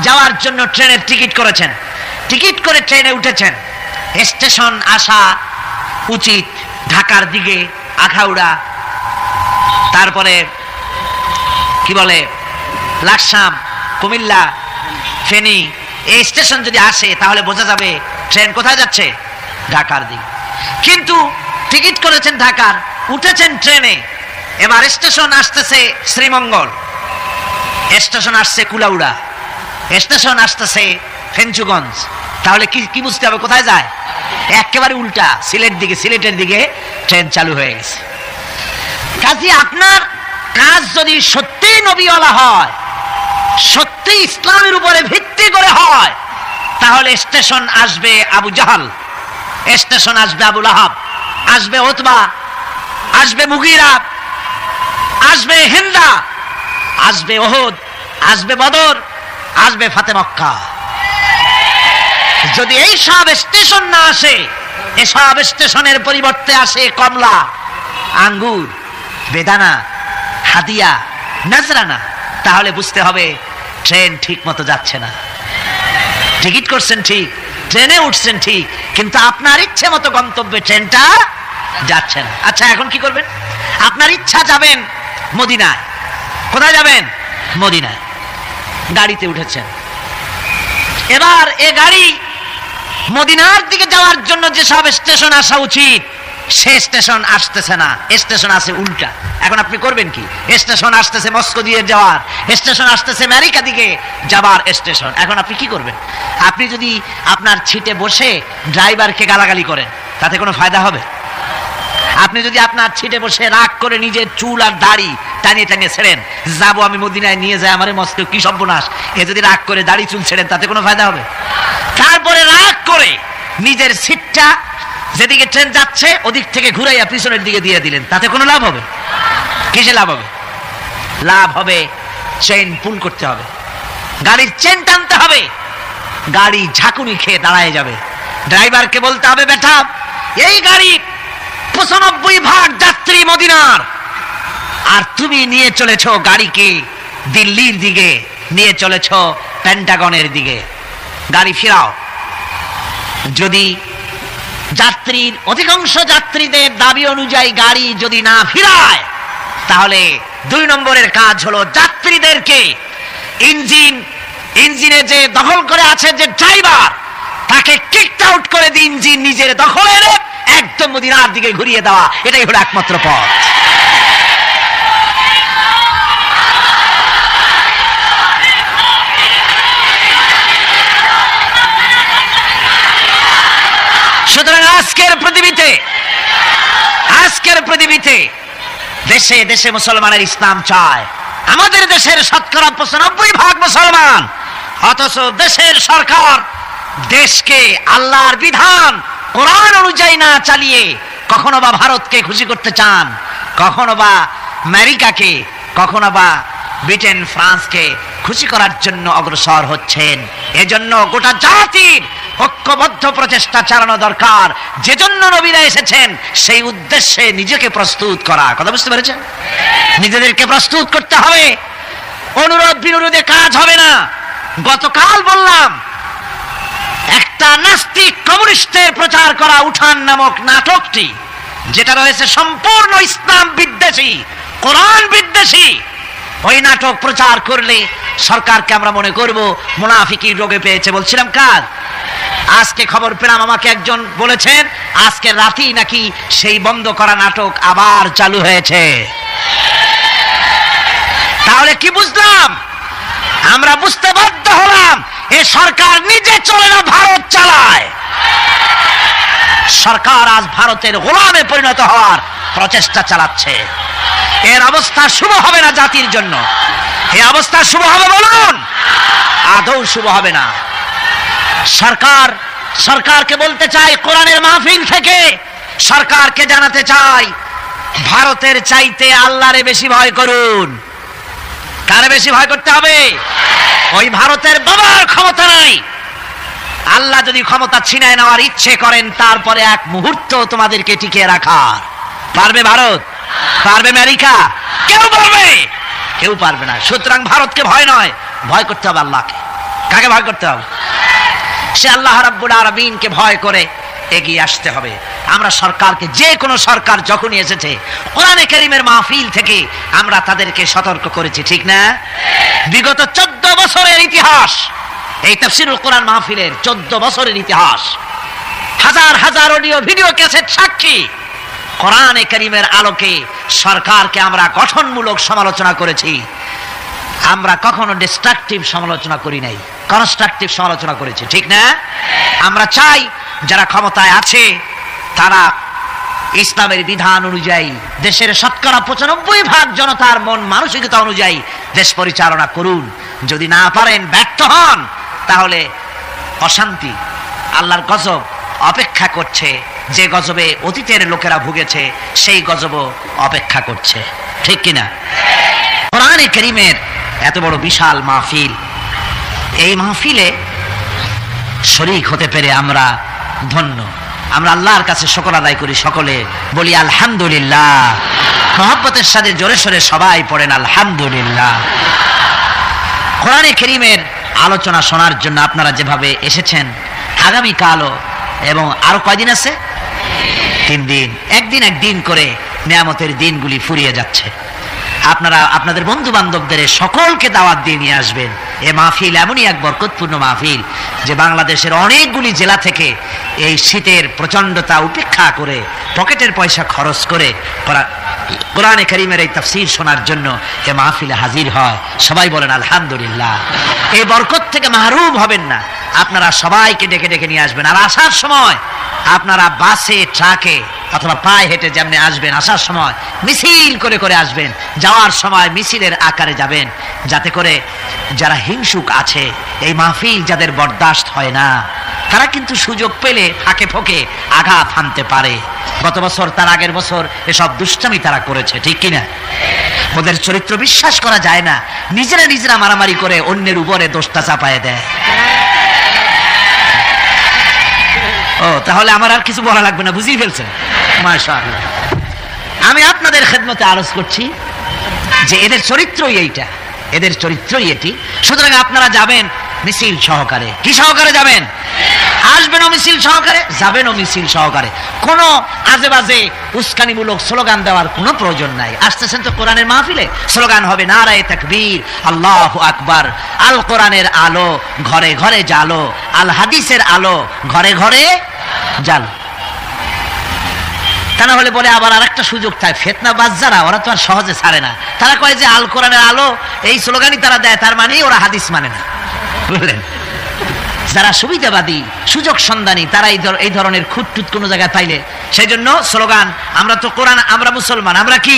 যাওয়ার জন্য ট্রেনের টিকিট করেছেন, টিকিট করে ট্রেনে উঠেছেন, স্টেশন আসা উচিত ঢাকার দিকে আখাউড়া, তারপরে কি বলে লাকসাম, কুমিল্লা, ফেনী, এই স্টেশন যদি আসে তাহলে বোঝা যাবে ট্রেন কোথায় যাচ্ছে, ঢাকার দিকে। কিন্তু টিকিট করেছেন ঢাকার, উঠেছেন ট্রেনে, এবার স্টেশন আসতেছে শ্রীমঙ্গল, স্টেশন আসছে কুলাউড়া, স্টেশন আসতেছে ফেঞ্চুগঞ্জ, তাহলে কি বুঝতে হবে কোথায় যায়? একেবারে উল্টা, সিলেটের দিকে ট্রেন চালু হয়ে গেছে। কাজে আপনার কাজ যদি সত্যি নবীওয়ালা হয়, সত্যি ইসলামের উপরে ভিত্তি করে হয়, তাহলে স্টেশন আসবে আবু জাহাল, স্টেশন আসবে আবু লাহাব, আসবে উতবা, আসবে মুগীরা, আসবে হিন্দা, আসবে ওহদ, আসবে বদর, আসবে ফাতে মক্কা। যদি এই সব স্টেশন না আসে, এসব স্টেশনের পরিবর্তে আসে কমলা, আঙ্গুর, বেদানা, হাদিয়া, নাজরানা, তাহলে বুঝতে হবে ট্রেন ঠিক মতো যাচ্ছে না। টিকিট করছেন ঠিক, ট্রেনে উঠছেন ঠিক, কিন্তু আপনার ইচ্ছে মতো গন্তব্যে ট্রেনটা যাচ্ছে না। আচ্ছা, এখন কি করবেন? আপনার ইচ্ছা যাবেন মদিনায়, কোথায় যাবেন? মদিনায়। গাড়িতে উঠেছেন, এবার এ গাড়ি মদিনার দিকে যাওয়ার জন্য যে সব স্টেশন আসা উচিত সে স্টেশন আসতেছে না, স্টেশন আছে উল্টা। এখন আপনি করবেন কি? স্টেশন আসতেছে মস্কো দিয়ে যাওয়ার, স্টেশন আসতেছে আমেরিকা দিকে যাবার স্টেশন। এখন আপনি কি করবেন? আপনি যদি আপনার সিটে বসে ড্রাইভারকে গালাগালি করেন, তাতে কোনো ফায়দা হবে? আপনি যদি আপনার সিটে বসে রাগ করে নিজের চুল আর দাড়ি টানিয়ে টানিয়ে ছেড়েন, যাবো আমি মদিনায়, নিয়ে যায় আমারে মস্কো, কি সর্বনাশ, এ যদি রাগ করে দাড়ি চুল ছেড়েন, তাতে কোনো ফায়দা হবে? তারপরে রাগ করে নিজের সিটটা যেদিকে ট্রেন যাচ্ছে ওদিক থেকে ঘুরাইয়া পিছনের দিকে দিয়ে দিলেন, তাতে কোনো লাভ হবে? কিসে লাভ হবে? লাভ হবে চেইন পুল করতে হবে, গাড়ির চেন টানতে হবে, গাড়ি ঝাঁকুনি খেয়ে দাঁড়ায় যাবে। ড্রাইভারকে বলতে হবে, বেটা এই গাড়ি 95% যাত্রী মদিনার, আর তুমি নিয়ে চলেছ গাড়িকে দিল্লির দিকে, নিয়ে চলেছ পেন্টাগনের দিকে, গাড়ি ফিরাও। যদি যাত্রীর অধিকাংশ যাত্রীদের দাবি অনুযায়ী গাড়ি যদি না ফিরায়, তাহলে 2 নম্বরের কাজ হলো যাত্রীদেরকে ইঞ্জিনে যে দখল করে আছে যে ড্রাইভার, তাকে কিক আউট করে দিয়ে ইঞ্জিন নিজের দখলে এনে একদম মদিনার দিকে ঘুরিয়ে দেওয়া। এটাই হলো একমাত্র পথ। সুতরাং আজকের পৃথিবীতে দেশে দেশে মুসলমানের ইসলাম চায়। আমাদের দেশের শতকরা 95% মুসলমান, অথচ দেশের সরকার দেশকে আল্লাহর বিধান কোরআন অনুযায়ী না চালিয়ে কখনো বা ভারতকে খুশি করতে চান, কখনো বা আমেরিকাকে, কখনো বা ব্রিটেন ফ্রান্সকে খুশি করার জন্য অগ্রসর হচ্ছেন। এজন্য গোটা জাতির ঐক্যবদ্ধ প্রচেষ্টা চালানো দরকার। যে জন্য নবীরা এসেছেন সেই উদ্দেশ্যে নিজেকে প্রস্তুত করা। কথা বুঝতে পেরেছেন? নিজেদেরকে প্রস্তুত করতে হবে। অনুরোধ বিনোদে কাজ হবে না। গতকাল বললাম, একটা নাস্তিক কমিউনিস্টের প্রচার করা উঠান নামক নাটকটি, যেটা রয়েছে সম্পূর্ণ ইসলাম বিদ্বেষী, কোরআন বিদ্বেষী, ওই নাটক প্রচার করলে সরকারকে আমরা মনে করব মুনাফিকি রোগে পেয়েছে। বলছিলাম কাজ, আজকে খবর পেলাম, আমাকে একজন বলেছেন আজকে রাতেই নাকি সেই বন্ধ করা নাটক আবার চালু হয়েছে। তাহলে কি বুঝলাম? আমরা বুঝতে বাধ্য হলাম এ সরকার নিজে চলে না, ভারত চালায়। সরকার আজ ভারতের গোলামে পরিণত হওয়ার প্রচেষ্টা চালাচ্ছে। এর অবস্থা শুভ হবে না জাতির জন্য। এই অবস্থা শুভ হবে বলুন? আদৌ শুভ হবে না। সরকারকে বলতে চাই, কোরআনের মাহফিল থেকে সরকারকে জানাতে চাই, ভারতের চাইতে আল্লাহরে বেশি ভয় করুন। কারে বেশি ভয় করতে হবে? ওই ভারতের বাবার ক্ষমতা নাই। আল্লাহ যদি ক্ষমতা ছিনায় নেওয়ার ইচ্ছে করেন, তারপরে এক মুহূর্ত তোমাদেরকে টিকিয়ে রাখার পারবে ভারত? পারবে আমেরিকা? কেউ পারবে? কেউ পারবে না। সুতরাং ভারতকে ভয় নয়, ভয় করতে হবে আল্লাহকে। কাকে ভয় করতে হবে? সে আল্লাহ রাব্বুল আলামিনকে ভয় করে এগিয়ে আসতে হবে। আমরা সরকারকে, যে কোনো সরকার যখনই এসেছে, কোরআনে কারীমের মাহফিল থেকে আমরা তাদেরকে সতর্ক করেছি, ঠিক না? বিগত 14 বছরের ইতিহাস, এই তাফসীরুল কোরআন মাহফিলের 14 বছরের ইতিহাস, হাজার হাজার অডিও ভিডিও ক্যাসেট সাক্ষী। কোরআনে কারীমের আলোকে সরকারকে আমরা গঠনমূলক সমালোচনা করেছি। আমরা কখনো ডিস্ট্রাকটিভ সমালোচনা করি নাই, কনস্ট্রাকটিভ সমালোচনা করেছি, ঠিক না? আমরা চাই যারা ক্ষমতায় আছে তারা ইসলামের বিধান অনুযায়ী, দেশের শতকরা 95% জনতার মন মানসিকতা অনুযায়ী দেশ পরিচালনা করুন। যদি না পারেন, ব্যর্থ হন, তাহলে অশান্তি, আল্লাহর গজব অপেক্ষা করছে। যে গজবে অতীতের লোকেরা ভুগেছে, সেই গজবও অপেক্ষা করছে, ঠিক কিনা? কোরআনে কারীমের এত বড় বিশাল মাহফিল, এই মাহফিলে শরীক হতে পেরে আমরা ধন্য। আমরা আল্লাহর কাছে শুকর আদায় করি, সকলে বলি আলহামদুলিল্লাহ। মহব্বতের সাথে জোরে সোরে সবাই পড়েন আলহামদুলিল্লাহ। কোরআনে কারীমের আলোচনা শোনার জন্য আপনারা যেভাবে এসেছেন, আগামীকালও এবং আরো কয়দিন আছে? 3 দিন, একদিন করে নিয়ামতের দিনগুলি ফুরিয়ে যাচ্ছে। আপনারা আপনাদের বন্ধু বান্ধবদের সকলকে দাওয়াত দিয়ে নিয়ে আসবেন। এ মাহফিল এমনই এক বরকতপূর্ণ মাহফিল যে বাংলাদেশের অনেকগুলি জেলা থেকে এই শীতের প্রচণ্ডতা উপেক্ষা করে, পকেটের পয়সা খরচ করে কোরআনে কারীমের এই তাফসীর শোনার জন্য এ মাহফিলে হাজির হয়। সবাই বলেন আলহামদুলিল্লাহ। এই বরকত থেকে মাহরুম হবেন না। আপনারা সবাইকে ডেকে ডেকে নিয়ে আসবেন। আর আসার সময় আপনারা বাসে, ট্রাকে অথবা পায়ে হেঁটে যেমনি আসবেন, আসার সময় মিছিল করে করে আসবেন, যাওয়ার সময় মিছিলের আকারে যাবেন, যাতে করে যারা হিংসুক আছে, এই মাহফিল যাদের বরদাস্ত হয় না, তারা কিন্তু সুযোগ পেলে ফাঁকে ফোঁকে আঘাত হানতে পারে। গত বছর, তার আগের বছর এসব দুষ্টামি তারা করেছে, ঠিক কিনা? ওদের চরিত্র বিশ্বাস করা যায় না, নিজেরা নিজেরা মারামারি করে অন্যের উপরে দোষটা চাপায় দেয়। ও, তাহলে আমার আর কিছু বলা লাগবে না, বুঝিয়ে ফেলছেন? মাশাআল্লাহ। আমি আপনাদের খেদমতে আরজ করছি যে এদের চরিত্রই এইটা, এদের চরিত্রই এটি। সুতরাং আপনারা যাবেন মিছিল সহকারে। কি সহকারে যাবেন? আসবেনও মিছিল সহকারে, যাবেনও মিছিল সহকারে। কোনো আজে বাজে উস্কানিমূলক স্লোগান দেওয়ার কোনো প্রয়োজন নাই। আসতেছেন তো কোরআনের মাহফিলে, স্লোগান হবে নারায়ে তাকবীর, আল্লাহু আকবার, আল কোরআনের আলো ঘরে ঘরে জালো, আল হাদিসের আলো ঘরে ঘরে জালো। তা না হলে বলে আবার আরেকটা সুযোগ থাকে, ফিতনা বাজ্জারা, ওরা তো আর সহজে ছাড়ে না। তারা কয় যে আল কোরআনের আলো, এই স্লোগানই তারা দেয়, তার মানে ওরা হাদিস মানে না, বুঝলেন? যারা সুবিধাবাদী, সুযোগ সন্ধানী, তারা এই ধরনের খুঁতটুত কোনো জায়গায় পাইলে, সেই জন্য স্লোগান, আমরা তো কোরআন, আমরা মুসলমান, আমরা কি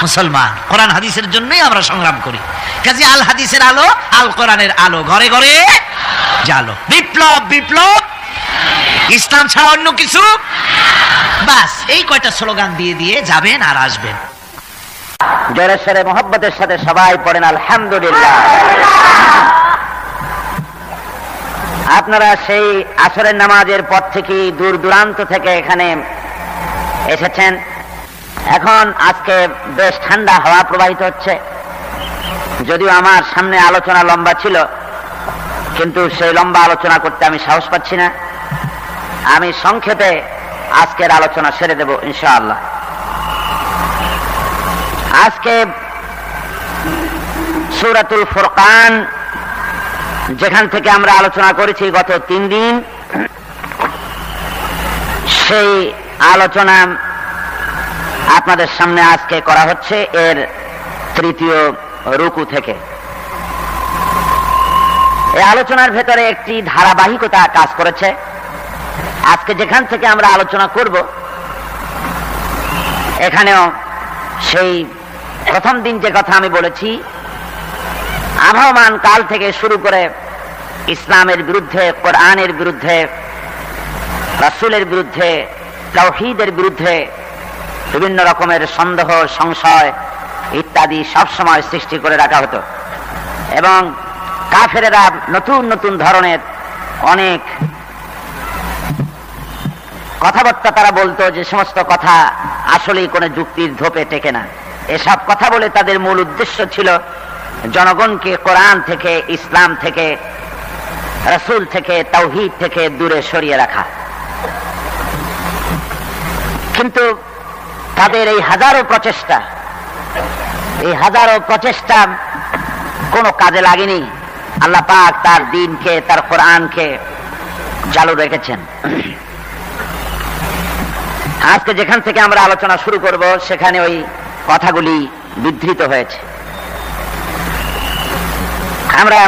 মুসলমান, কোরআন হাদিসের জন্যই আমরা সংগ্রাম করি। কাজে আল হাদিসের আলো, আল কোরআনের আলো ঘরে ঘরে জালো। বিপ্লব, বিপ্লব, ইসলাম ছাড়া অন্য কিছু, বাস এই কয়টা স্লোগান দিয়ে দিয়ে যাবেন আর আসবেন। জোরে সরে মোহব্বতের সাথে সবাই পড়েন আলহামদুলিল্লাহ। আপনারা সেই আসরের নামাজের পর থেকে দূর দূরান্ত থেকে এখানে এসেছেন। এখন আজকে বেশ ঠান্ডা হাওয়া প্রবাহিত হচ্ছে, যদিও আমার সামনে আলোচনা লম্বা ছিল, কিন্তু সেই লম্বা আলোচনা করতে আমি সাহস পাচ্ছি না। আমি সংক্ষেপে আজকের আলোচনা সেরে দেব ইনশাআল্লাহ। আজকে সূরাতুল ফুরকান, যেখান থেকে আমরা আলোচনা করেছি গত 3 দিন, সেই আলোচনা আপনাদের সামনে আজকে করা হচ্ছে এর 3য় রুকু থেকে। এই আলোচনার ভেতরে একটি ধারাবাহিকতা কাজ করেছে। আজকে যেখান থেকে আমরা আলোচনা করব, এখানেও সেই প্রথম দিন যে কথা আমি বলেছি, আবহমান কাল থেকে শুরু করে ইসলামের বিরুদ্ধে, কোরআনের বিরুদ্ধে, রাসূলের বিরুদ্ধে, তাওহীদের বিরুদ্ধে বিভিন্ন রকমের সন্দেহ, সংশয় ইত্যাদি সব সময় সৃষ্টি করে রাখা হতো, এবং কাফেরেরা নতুন নতুন ধরনের অনেক কথাবার্তা তারা বলতো, যে সমস্ত কথা আসলেই কোনো যুক্তির ধোপে টেকে না। এসব কথা বলে তাদের মূল উদ্দেশ্য ছিল জনগণকে কোরআন থেকে, ইসলাম থেকে, রাসূল থেকে, তাওহীদ থেকে দূরে সরিয়ে রাখা। কিন্তু তাদের এই হাজারো প্রচেষ্টা কোনো কাজে লাগেনি। আল্লাহ পাক তার দ্বীনকে, তার কোরআনকে চালু রেখেছেন। আজকে যেখান থেকে আমরা আলোচনা শুরু করব, সেখানে ওই কথাগুলি বিধৃত হয়েছে। আমরা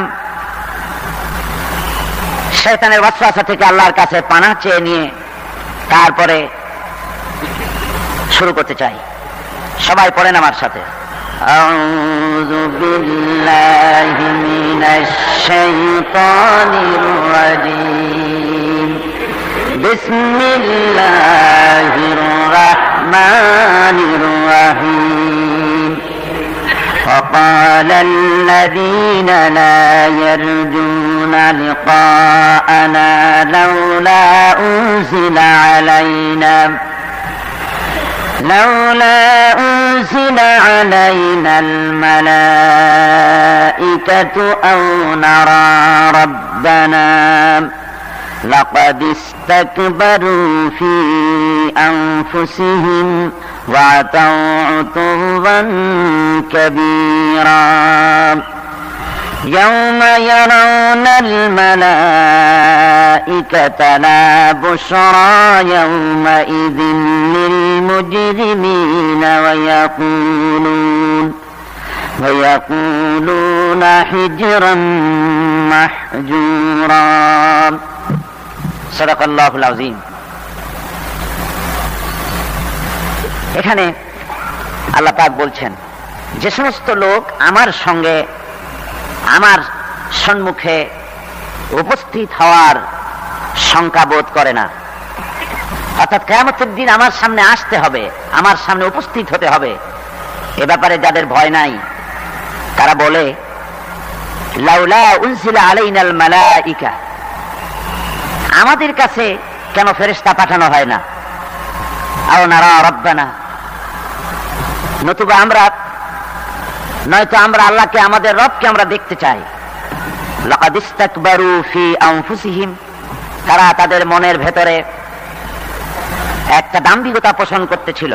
শয়তানের ওয়াসওয়াসা থেকে আল্লাহর কাছে পানাহ চেয়ে নিয়ে তারপরে শুরু করতে চাই। সবাই পড়েন আমার সাথে, আউযু বিল্লাহি মিনাশ শাইতানির রাজীম, বিসমিল্লাহির রাহমানির রাহিম। وقال الذين لا يرجون لقاءنا لولا أنزل علينا الملائكة أو نرى ربنا لقد استكبروا في أنفسهم وعتوا عتوا كبيرا يوم يرون الملائكة لا بشرى يومئذ للمجرمين ويقولون حجرا محجورا صدق الله العظيم। এখানে আল্লাহ পাক বলছেন, যে সমস্ত লোক আমার সঙ্গে, আমার সম্মুখে উপস্থিত হওয়ার শঙ্কা বোধ করে না, অর্থাৎ কিয়ামতের দিন আমার সামনে আসতে হবে, আমার সামনে উপস্থিত হতে হবে। এ ব্যাপারে যাদের ভয় নাই তারা বলে লাউলা উনজিলা আলাইনাল মালাইকা, আমাদের কাছে কেন ফেরেশতা পাঠানো হয় না? আও নারা রাব্বানা, নতুবা নয়তো আমরা আল্লাহকে, আমাদের রবকে আমরা দেখতে চাই। লাকাদ ইস্তাকবারু ফি আনফুসিহিম, তারা তাদের মনের ভেতরে একটা দাম্ভিকতা পোষণ করতেছিল।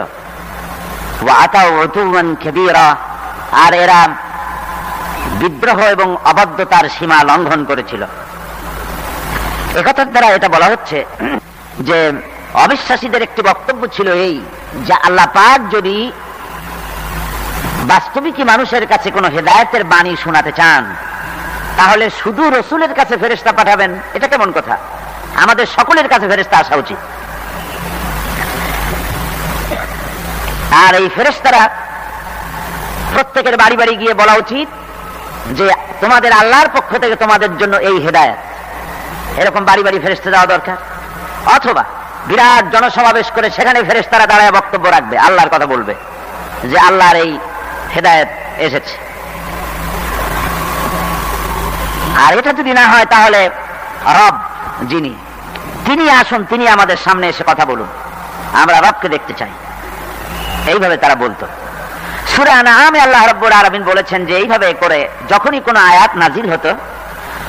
ওয়া আতাউ উতুওয়ান কাবীরা, আর এরা বিদ্রোহ এবং অবাধ্যতার সীমা লঙ্ঘন করেছিল। একথার দ্বারা এটা বলা হচ্ছে যে অবিশ্বাসীদের একটি বক্তব্য ছিল এই, যে আল্লাহ পাক যদি বাস্তবিকই মানুষের কাছে কোনো হেদায়েতের বাণী শোনাতে চান, তাহলে শুধু রসুলের কাছে ফেরেশতা পাঠাবেন, এটা কেমন কথা? আমাদের সকলের কাছে ফেরেশতা আসা উচিত। আর এই ফেরেশতারা প্রত্যেকের বাড়ি বাড়ি গিয়ে বলা উচিত যে তোমাদের আল্লাহর পক্ষ থেকে তোমাদের জন্য এই হেদায়েত, এরকম বাড়ি বাড়ি ফেরেশতা যাওয়া দরকার। অথবা বিরাট জনসমাবেশ করে সেখানে ফেরেশতারা দাঁড়ায় বক্তব্য রাখবে, আল্লাহর কথা বলবে যে আল্লাহর এই হেদায়েত এসেছে। আর এটা যদি না হয় তাহলে রব যিনি, তিনি আসুন, তিনি আমাদের সামনে এসে কথা বলুন, আমরা রবকে দেখতে চাই। এইভাবে তারা বলতো। সূরা আনআমে আল্লাহ রাব্বুল আলামিন বলেছেন যে এইভাবে করে যখনই কোনো আয়াত নাজিল হতো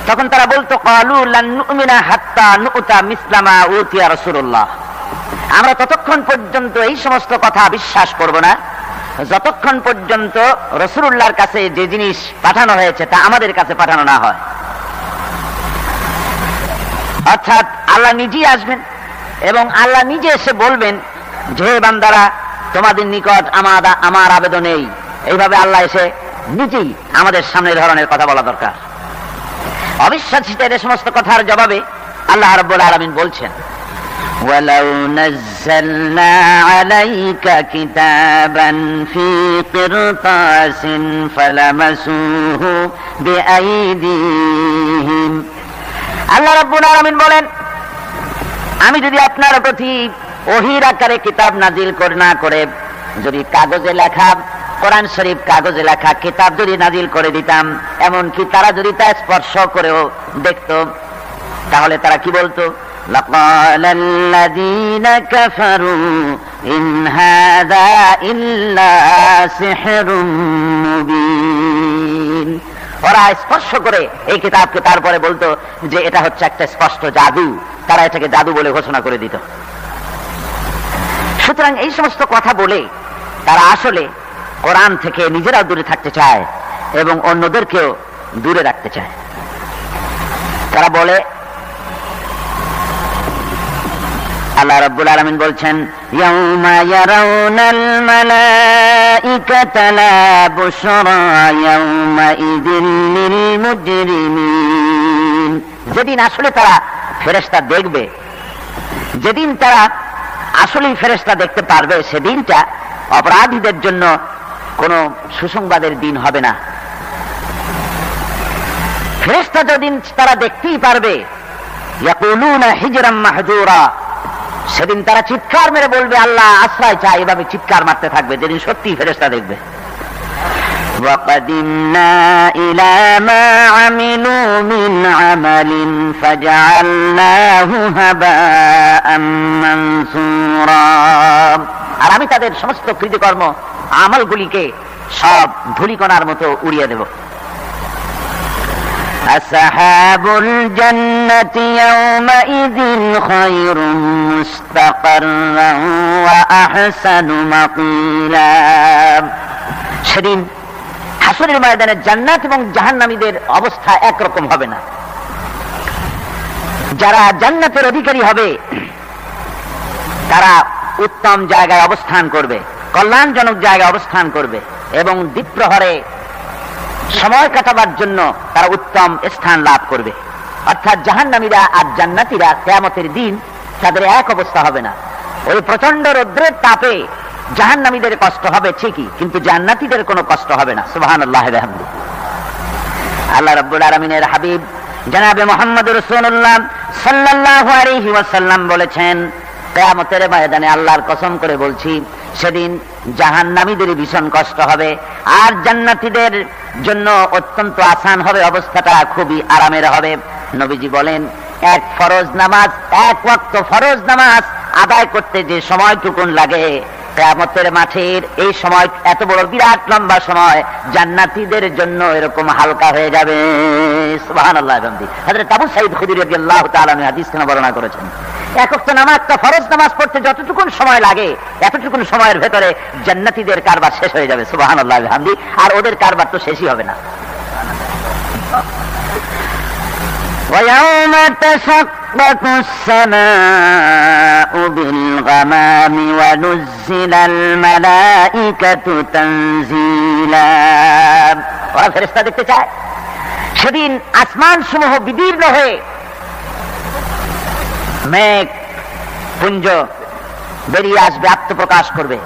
তখন তারা বলতো ক্বালু লান নুমিনা হাত্তা নুতা মিসলা মা উতিয়া রাসূলুল্লাহ, আমরা ততক্ষণ পর্যন্ত এই সমস্ত কথা বিশ্বাস করব না যতক্ষণ পর্যন্ত রাসূলুল্লাহর কাছে যে জিনিস পাঠানো হয়েছে তা আমাদের কাছে পাঠানো না হয়। অর্থাৎ আল্লাহ নিজেই আসবেন এবং আল্লাহ নিজে এসে বলবেন যে বান্দারা তোমাদের নিকট আমার আবেদন এই। এইভাবে আল্লাহ এসে নিজেই আমাদের সামনে ধরনের কথা বলা দরকার। অবিশ্বাসীদের এই সমস্ত কথার জবাবে আল্লাহ রাব্বুল আলামিন বলছেন ওয়ালাউ নাযালনা আলাইকা কিতাবান ফি কিরতাসিন ফালামাসুহু বিআইদিহিম, আল্লাহ রাব্বুল আলামিন বলেন আমি যদি আপনার প্রতি ওহীর আকারে কিতাব নাজিল না করে যদি কাগজে লেখা কোরআন শরীফ কাগজে লেখা কিতাব যদি নাজিল করে দিতাম, এমনকি তারা যদি তা স্পর্শ করেও দেখত, তাহলে তারা কি বলতো? লাকালাল্লাযীনা কাফারু ইন হাযা ইল্লা সিহরুম মুবিন, ওরা স্পর্শ করে এই কিতাবকে তারপরে বলতো যে এটা হচ্ছে একটা স্পষ্ট জাদু, তারা এটাকে জাদু বলে ঘোষণা করে দিত। সুতরাং এই সমস্ত কথা বলে তারা আসলে কোরআন থেকে নিজেরাও দূরে থাকতে চায় এবং অন্যদেরকেও দূরে রাখতে চায়। তারা বলে, আল্লাহ রাব্বুল আলামিন বলছেন ইয়াউমা ইয়ারাউনাল মালাইকাতা লা বুশরা ইয়াউমা ইযিল লিল মুজরিমিন, যেদিন আসলে তারা ফেরেশতা দেখবে, যেদিন তারা আসলেই ফেরেশতা দেখতে পারবে, সেদিনটা অপরাধীদের জন্য কোনো সুসংবাদের দিন হবে না। ফেরেশতা যেদিন তারা দেখতেই পারবে ইয়াকুলুনা হিজরাম মাহজুরা, সেদিন তারা চিৎকার মেরে বলবে আল্লাহ আশ্রয় চাই, এভাবে চিৎকার মারতে থাকবে যেদিন সত্যি ফেরেশতা দেখবে। ওয়াকাদিমনা ইলা মা আমিলু মিন আমালিন ফাজআলনাহু হাবাআম মানসুরা, আর আমি তাদের সমস্ত কৃতকর্ম আমলগুলিকে সব ধূলিকণার মতো উড়িয়ে দেব। আসহাবুল জান্নাতি ইয়াওমাইযিন খায়রুম মুস্তাকাররান ওয়া আহসানু মাকিলা, সেদিন হাসরের ময়দানে জান্নাত এবং জাহান্নামীদের অবস্থা একরকম হবে না। যারা জান্নাতের অধিকারী হবে তারা উত্তম জায়গায় অবস্থান করবে, কল্যাণজনক জায়গায় অবস্থান করবে এবং দ্বীপ্রহরে সময় কাটাবার জন্য তারা উত্তম স্থান লাভ করবে। অর্থাৎ জাহান্নামীরা আর জান্নাতীরা কিয়ামতের দিন তাদের এক অবস্থা হবে না। ওই প্রচন্ড রৌদ্রের তাপে জাহান্নামীদের কষ্ট হবে ঠিকই, কিন্তু জান্নাতীদের কোনো কষ্ট হবে না। সুবহানাল্লাহ ওয়া বিহামদিহি। আল্লাহ রাব্বুল আলামিনের হাবিব জনাবে মুহাম্মদ রাসূলুল্লাহ সাল্লাল্লাহু আলাইহি ওয়াসাল্লাম বলেছেন কিয়ামতের ময়দানে আল্লাহর কসম করে বলছি, সেদিন জাহান্নামীদের ভীষণ কষ্ট হবে, আর জান্নাতীদের জন্য অত্যন্ত আসান হবে, অবস্থাটা খুবই আরামের হবে। নবীজি বলেন, এক ফরজ নামাজ, এক ওয়াক্ত ফরজ নামাজ আদায় করতে যে সময়টুকুন লাগে, কিয়ামতের মাঠের এই সময়, এত বড় বিরাট লম্বা সময়, জান্নাতীদের জন্য এরকম হালকা হয়ে যাবে। সুবহানাল্লাহ। হযরত আবু সাঈদ খুদরী রাদিয়াল্লাহু তাআলা হাদিস কেন বর্ণনা করেছেন, এক ওয়াক্ত নামাজ, একটা ফরজ নামাজ পড়তে যতটুকুন সময় লাগে, এতটুকুন সময়ের ভেতরে জান্নাতীদের কারবার শেষ হয়ে যাবে। সুবহানাল্লাহ বিহামদি। আর ওদের কারবার তো শেষই হবে না। ويوم تشقق السماء بالغمام ونزل الملائكة تنزيلا। ওরা ফেরেশতা দেখতে চায়, সেদিন আসমান সমূহ বিদীর্ণ হয়ে মেঘ পুঞ্জ বেরিয়ে আসবে, আত্মপ্রকাশ করবে,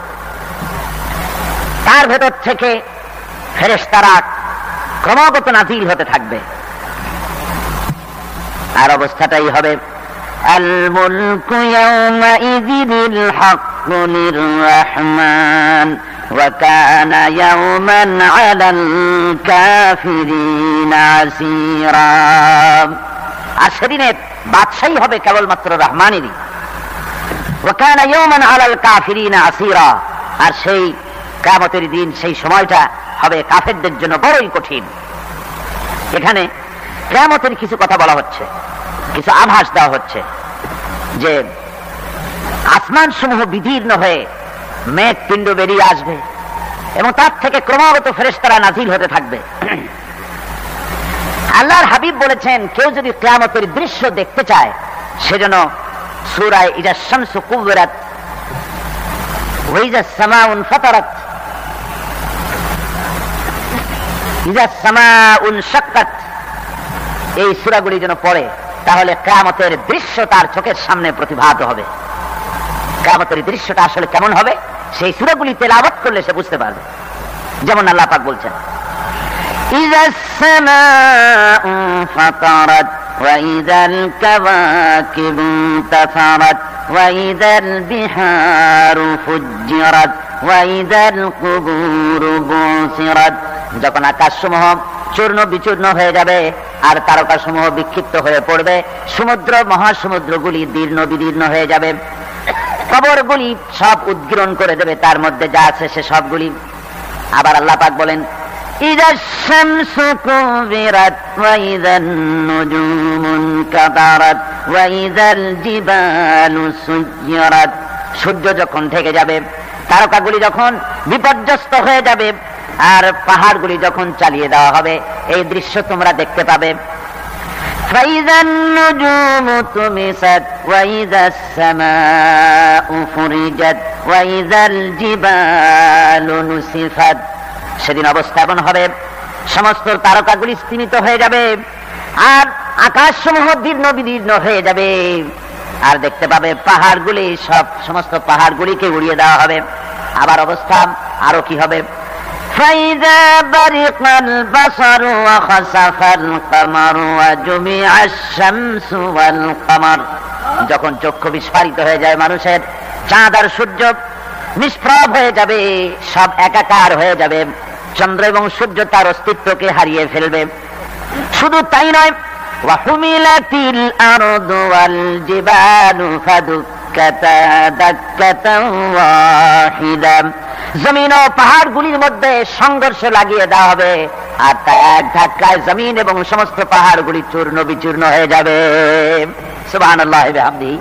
তার ভেতর থেকে ফেরেশতারা ক্রমাগত নাযিল হতে থাকবে। আর অবস্থাটাই হবে, আল মুলকু ইয়াওমাইযিল হাক্কু লির-রাহমান ওয়া কানা ইয়াওমান আলাল কাফিরিন আসীরা। আর সেদিনের বাদশাহী হবে কেবলমাত্র রহমানেরই। ওয়া কানা ইয়াওমান আলাল কাফিরিন আসীরা। আর সেই কিয়ামতের দিন, সেই সময়টা হবে কাফেরদের জন্য বড়ই কঠিন। এখানে কিয়ামতের কিছু কথা বলা হচ্ছে, কিছু আভাস দেওয়া হচ্ছে যে আসমান সমূহ বিদীর্ণ হয়ে মেঘ পিণ্ড বেরিয়ে আসবে এবং তার থেকে ক্রমাগত ফেরেশতারা নাযিল হতে থাকবে। আল্লাহর হাবিব বলেছেন, কেউ যদি কিয়ামতের দৃশ্য দেখতে চায়, সেজন্য সূরা ইযা শামসু কুবিরাত ওয়া ইযা সামাউন ফাতারাত ইযা সামাউন শাক্কাত, এই সূরাগুলি যেন পড়ে, তাহলে কিয়ামতের দৃশ্য তার চোখের সামনে প্রতিভাত হবে। কিয়ামতের দৃশ্যটা আসলে কেমন হবে, সেই সূরাগুলি তেলাওয়াত করলে সে বুঝতে পারবে। যেমন আল্লাহ পাক বলছেন, ইযাস সামাউ ফাতারাত ওয়া ইযাল কাওয়াকিবু তাফারাত ওয়া ইযাল বিহারু ফুজ্জিরাত ওয়া ইযাল কুবুরু বুসিরাত। যখন আকাশসমূহ চূর্ণ বিচূর্ণ হয়ে যাবে আর তারকাসমূহ বিক্ষিপ্ত হয়ে পড়বে, সমুদ্র মহাসমুদ্রগুলি দীর্ণ বিদীর্ণ হয়ে যাবে, কবরগুলি সব উদ্গীরণ করে দেবে, তার মধ্যে যা আছে সে সবগুলি। আবার আল্লাহ পাক বলেন, ইযা শামসু কুবিরাত ওয়া ইযান নুজুমু কাদারাত ওয়া ইযাল জিবালু সুয়্যিরাত। সূর্য যখন ঢেকে যাবে, তারকাগুলি যখন বিপর্যস্ত হয়ে যাবে, আর পাহাড়গুলি যখন চালিয়ে দেওয়া হবে, এই দৃশ্য তোমরা দেখতে পাবে। ফাইযান নুজুমু তুমিসাত ওয়া ইযাস সামাউ ফুরিজাত ওয়া ইযাল জিবালু নুসিফাত। সেদিন অবস্থা এমন হবে, সমস্ত তারকাগুলি স্তিমিত হয়ে যাবে আর আকাশসমূহ দীর্ণ বিদীর্ণ হয়ে যাবে, আর দেখতে পাবে পাহাড়গুলি, সমস্ত পাহাড়গুলিকে উড়িয়ে দেওয়া হবে। আবার অবস্থা আরো কি হবে, فإذا برق البصر وخسف القمر وجمع الشمس والقمر। যখন চক্ষু বিস্ফারিত হয়ে যায় মানুষের, চাঁদ আর সূর্য নিষ্প্রভ হয়ে যাবে, সব একাকার হয়ে যাবে, চন্দ্র এবং সূর্য তার অস্তিত্বকে হারিয়ে ফেলবে। শুধু তাই নয়, ওয়াহুমিলাতিল আরদু ওয়াল জিবালু ফাদুক্কাতা দাক্কাতান ওয়াহিদা। জমিন ও পাহাড়গুলির মধ্যে সংঘর্ষ লাগিয়ে দেওয়া হবে, আর তা এক ধাক্কায় জমিন এবং সমস্ত পাহাড়গুলি চূর্ণ বিচূর্ণ হয়ে যাবে। সুবহানাল্লাহ ওয়া বিহামদিহি।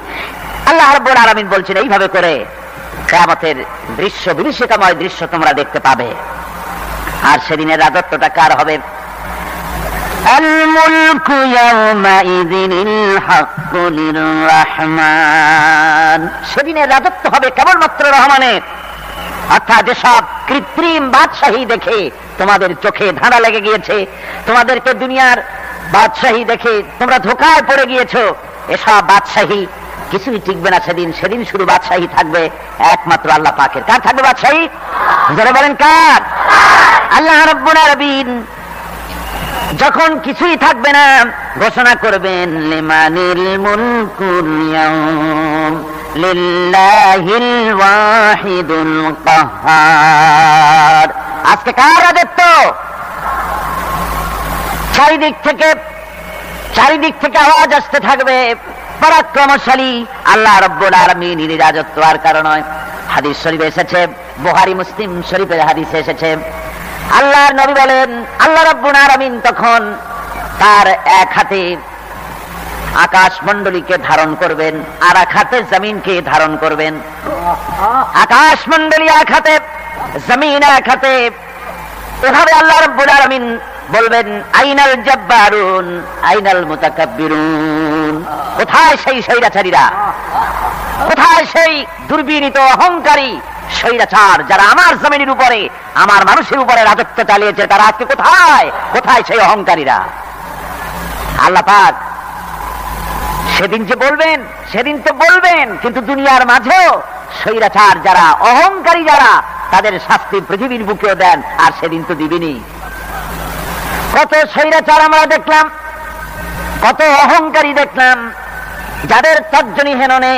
আল্লাহ রাব্বুল আলামিন বলছেন, এইভাবে করে কিয়ামতের দৃশ্য, বিভীষিকাময় দৃশ্য তোমরা দেখতে পাবে। আর সেদিনের রাজত্বটা কার হবে? আল মুলকু ইয়াওমাইযিনিল হাক্কু লির-রাহমান। সেদিনের রাজত্ব হবে কেবলমাত্র রহমানের। অর্থাৎ যেসব কৃত্রিম বাদশাহী দেখে তোমাদের চোখে ধাঁধা লেগে গিয়েছে, তোমাদেরকে দুনিয়ার বাদশাহী দেখে তোমরা ধোঁকায় পড়ে গিয়েছো, এসব বাদশাহী কিছুই টিকবে না সেদিন। সেদিন শুধু বাদশাহী থাকবে একমাত্র আল্লাহ পাকের। কার থাকবে বাদশাহী? যারা বলেন কার? আল্লাহ রাব্বুল আলামিন যখন কিছুই থাকবে না, ঘোষণা করবেন লিমানিল মুলকুল ইয়াউম লিল্লাহিল ওয়াহিদুল কাহ্হার। আজকে কার রাজত্ব? চারিদিক থেকে আওয়াজ আসতে থাকবে, পরাক্রমশালী আল্লাহ রাব্বুল আলামিনের রাজত্ব আর কারণ নয়। হাদিস শরীফে এসেছে, বুখারী মুসলিম শরীফের হাদিসে এসেছে, আল্লাহর নবী বলেন আল্লাহ রাব্বুল আলামিন তখন তার এক হাতে আকাশ মণ্ডলীকে ধারণ করবেন, আর এক হাতে জমিনকে ধারণ করবেন। আকাশ মণ্ডলী এক হাতে, জমিন এক হাতে। এভাবে আল্লাহ রাব্বুল আলামিন বলবেন আইনাল জাব্বারুন আইনাল মুতাকাব্বিরুন। কোথায় সেই স্বৈরাচারীরা? কোথায় সেই দুর্বিনীত অহংকারী স্বৈরাচার যারা আমার জমিনের উপরে, আমার মানুষের উপরে রাজত্ব চালিয়েছে? তারা আজকে কোথায়? কোথায় সেই অহংকারীরা? আল্লাহ পাক সেদিন যে বলবেন, সেদিন তো বলবেন, কিন্তু দুনিয়ার মাঝেও স্বৈরাচার যারা, অহংকারী যারা, তাদের শাস্তি পৃথিবীর বুকেও দেন, আর সেদিন তো দিবেনি। কত স্বৈরাচার আমরা দেখলাম, কত অহংকারী দেখলাম, যাদের তর্জনী হেননে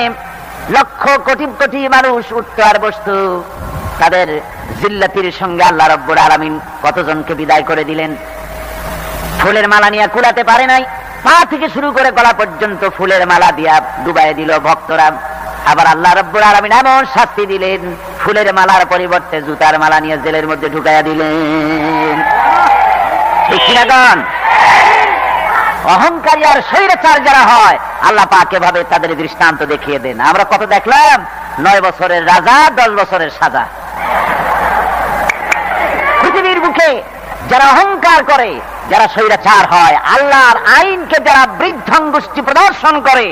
লক্ষ কোটি কোটি মানুষ উঠতো আর বসতো। তাদের জিল্লাতির সঙ্গে আল্লাহ রাব্বুল আলামিন কতজনকে বিদায় করে দিলেন। ফুলের মালা নিয়ে কুলাতে পারে নাই, পা থেকে শুরু করে গলা পর্যন্ত ফুলের মালা দিয়া ডুবাই দিল ভক্তরা। আবার আল্লাহ রাব্বুল আলামিন এমন শাস্তি দিলেন, ফুলের মালার পরিবর্তে জুতার মালা নিয়ে জেলের মধ্যে ঢুকাইয়া দিলেন। ঠিক কিনা গান? অহংকারী আর স্বৈরাচার যারা হয়, আল্লাহ পাক এভাবে তাদের দৃষ্টান্ত দেখিয়ে দেন। আমরা কত দেখলাম, 9 বছরের রাজা, 10 বছরের সাজা। পৃথিবীর বুকে যারা অহংকার করে, যারা স্বৈরাচার হয়, আল্লাহর আইনকে যারা বৃদ্ধাঙ্গুষ্টি প্রদর্শন করে,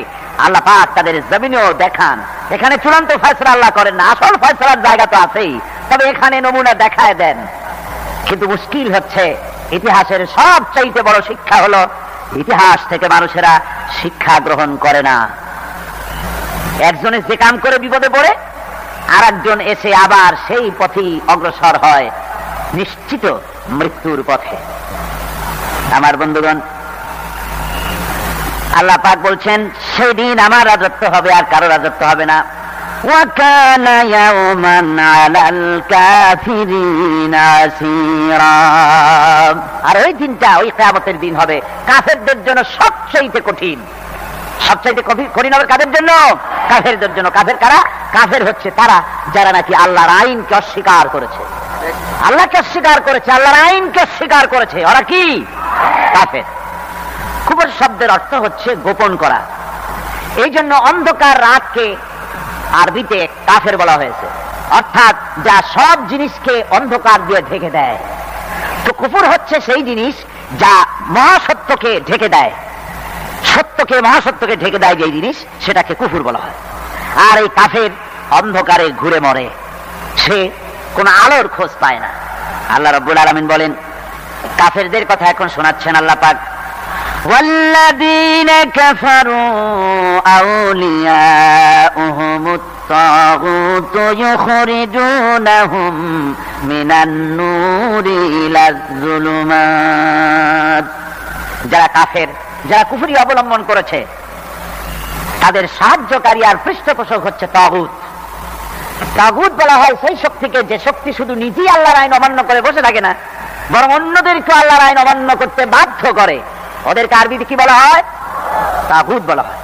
আল্লাহ পাক তাদের জমিনেও দেখান। এখানে চূড়ান্ত ফয়সালা আল্লাহ করেন না, আসল ফয়সালার জায়গা তো আছেই, তবে এখানে নমুনা দেখায় দেন। কিন্তু মুশকিল হচ্ছে, ইতিহাসের সবচাইতে বড় শিক্ষা হলো, ইতিহাস থেকে মানুষেরা শিক্ষা গ্রহণ করে না। একজনে যে কাম করে বিপদে পড়ে, আর একজন এসে আবার সেই পথেই অগ্রসর হয়, নিশ্চিত মৃত্যুর পথে। আমার বন্ধুগণ, আল্লাহ পাক বলছেন সেদিন আমার রাজত্ব হবে, আর কারো রাজত্ব হবে না। وَكَانَ يَوْمًا عَلَى الْكَافِرِينَ عَسِيرًا। আর ওই দিনটা, ওই কিয়ামতের দিন হবে কাফেরদের জন্য সবচেয়ে কঠিন। সবচেয়ে কঠিন হবে কাদের জন্য? কাফেরদের জন্য। কাফের কারা? কাফের হচ্ছে তারা যারা নাকি আল্লাহর আইনকে অস্বীকার করেছে, আল্লাহকে অস্বীকার করেছে, আল্লাহর আইনকে অস্বীকার করেছে। ওরা কি? কাফের। কুফর শব্দের অর্থ হচ্ছে গোপন করা। এই জন্য অন্ধকার রাতকে আরবিতে কাফের বলা হয়েছে, অর্থাৎ যা সব জিনিসকে অন্ধকার দিয়ে ঢেকে দেয়। তো কুফর হচ্ছে সেই জিনিস যা মহাসত্যকে ঢেকে দেয়, সত্যকে, মহাসত্যকে ঢেকে দেয় যেই জিনিস, সেটাকে কুফর বলা হয়। আর এই কাফের অন্ধকারে ঘুরে মরে, সে কোনো আলোর খোঁজ পায় না। আল্লাহ রাব্বুল আলামিন বলেন, কাফেরদের কথা এখন শোনাচ্ছেন আল্লাহ পাক, والذين كفروا أولياؤهم الطاغوت يخرجونهم من النور إلى الظلمات। যারা কাফের, যারা কুফরি অবলম্বন করেছে, তাদের সাহায্যকারী আর পৃষ্ঠপোষক হচ্ছে তাগুত। তাগুত বলা হয় সেই শক্তিকে, যে শক্তি শুধু নিজেই আল্লাহর আইন অমান্য করে বসে থাকে না, বরং অন্যদেরকে আল্লাহর আইন অমান্য করতে বাধ্য করে। ওদেরকে আরবিতে কি বলা হয়? তাগুত বলা হয়।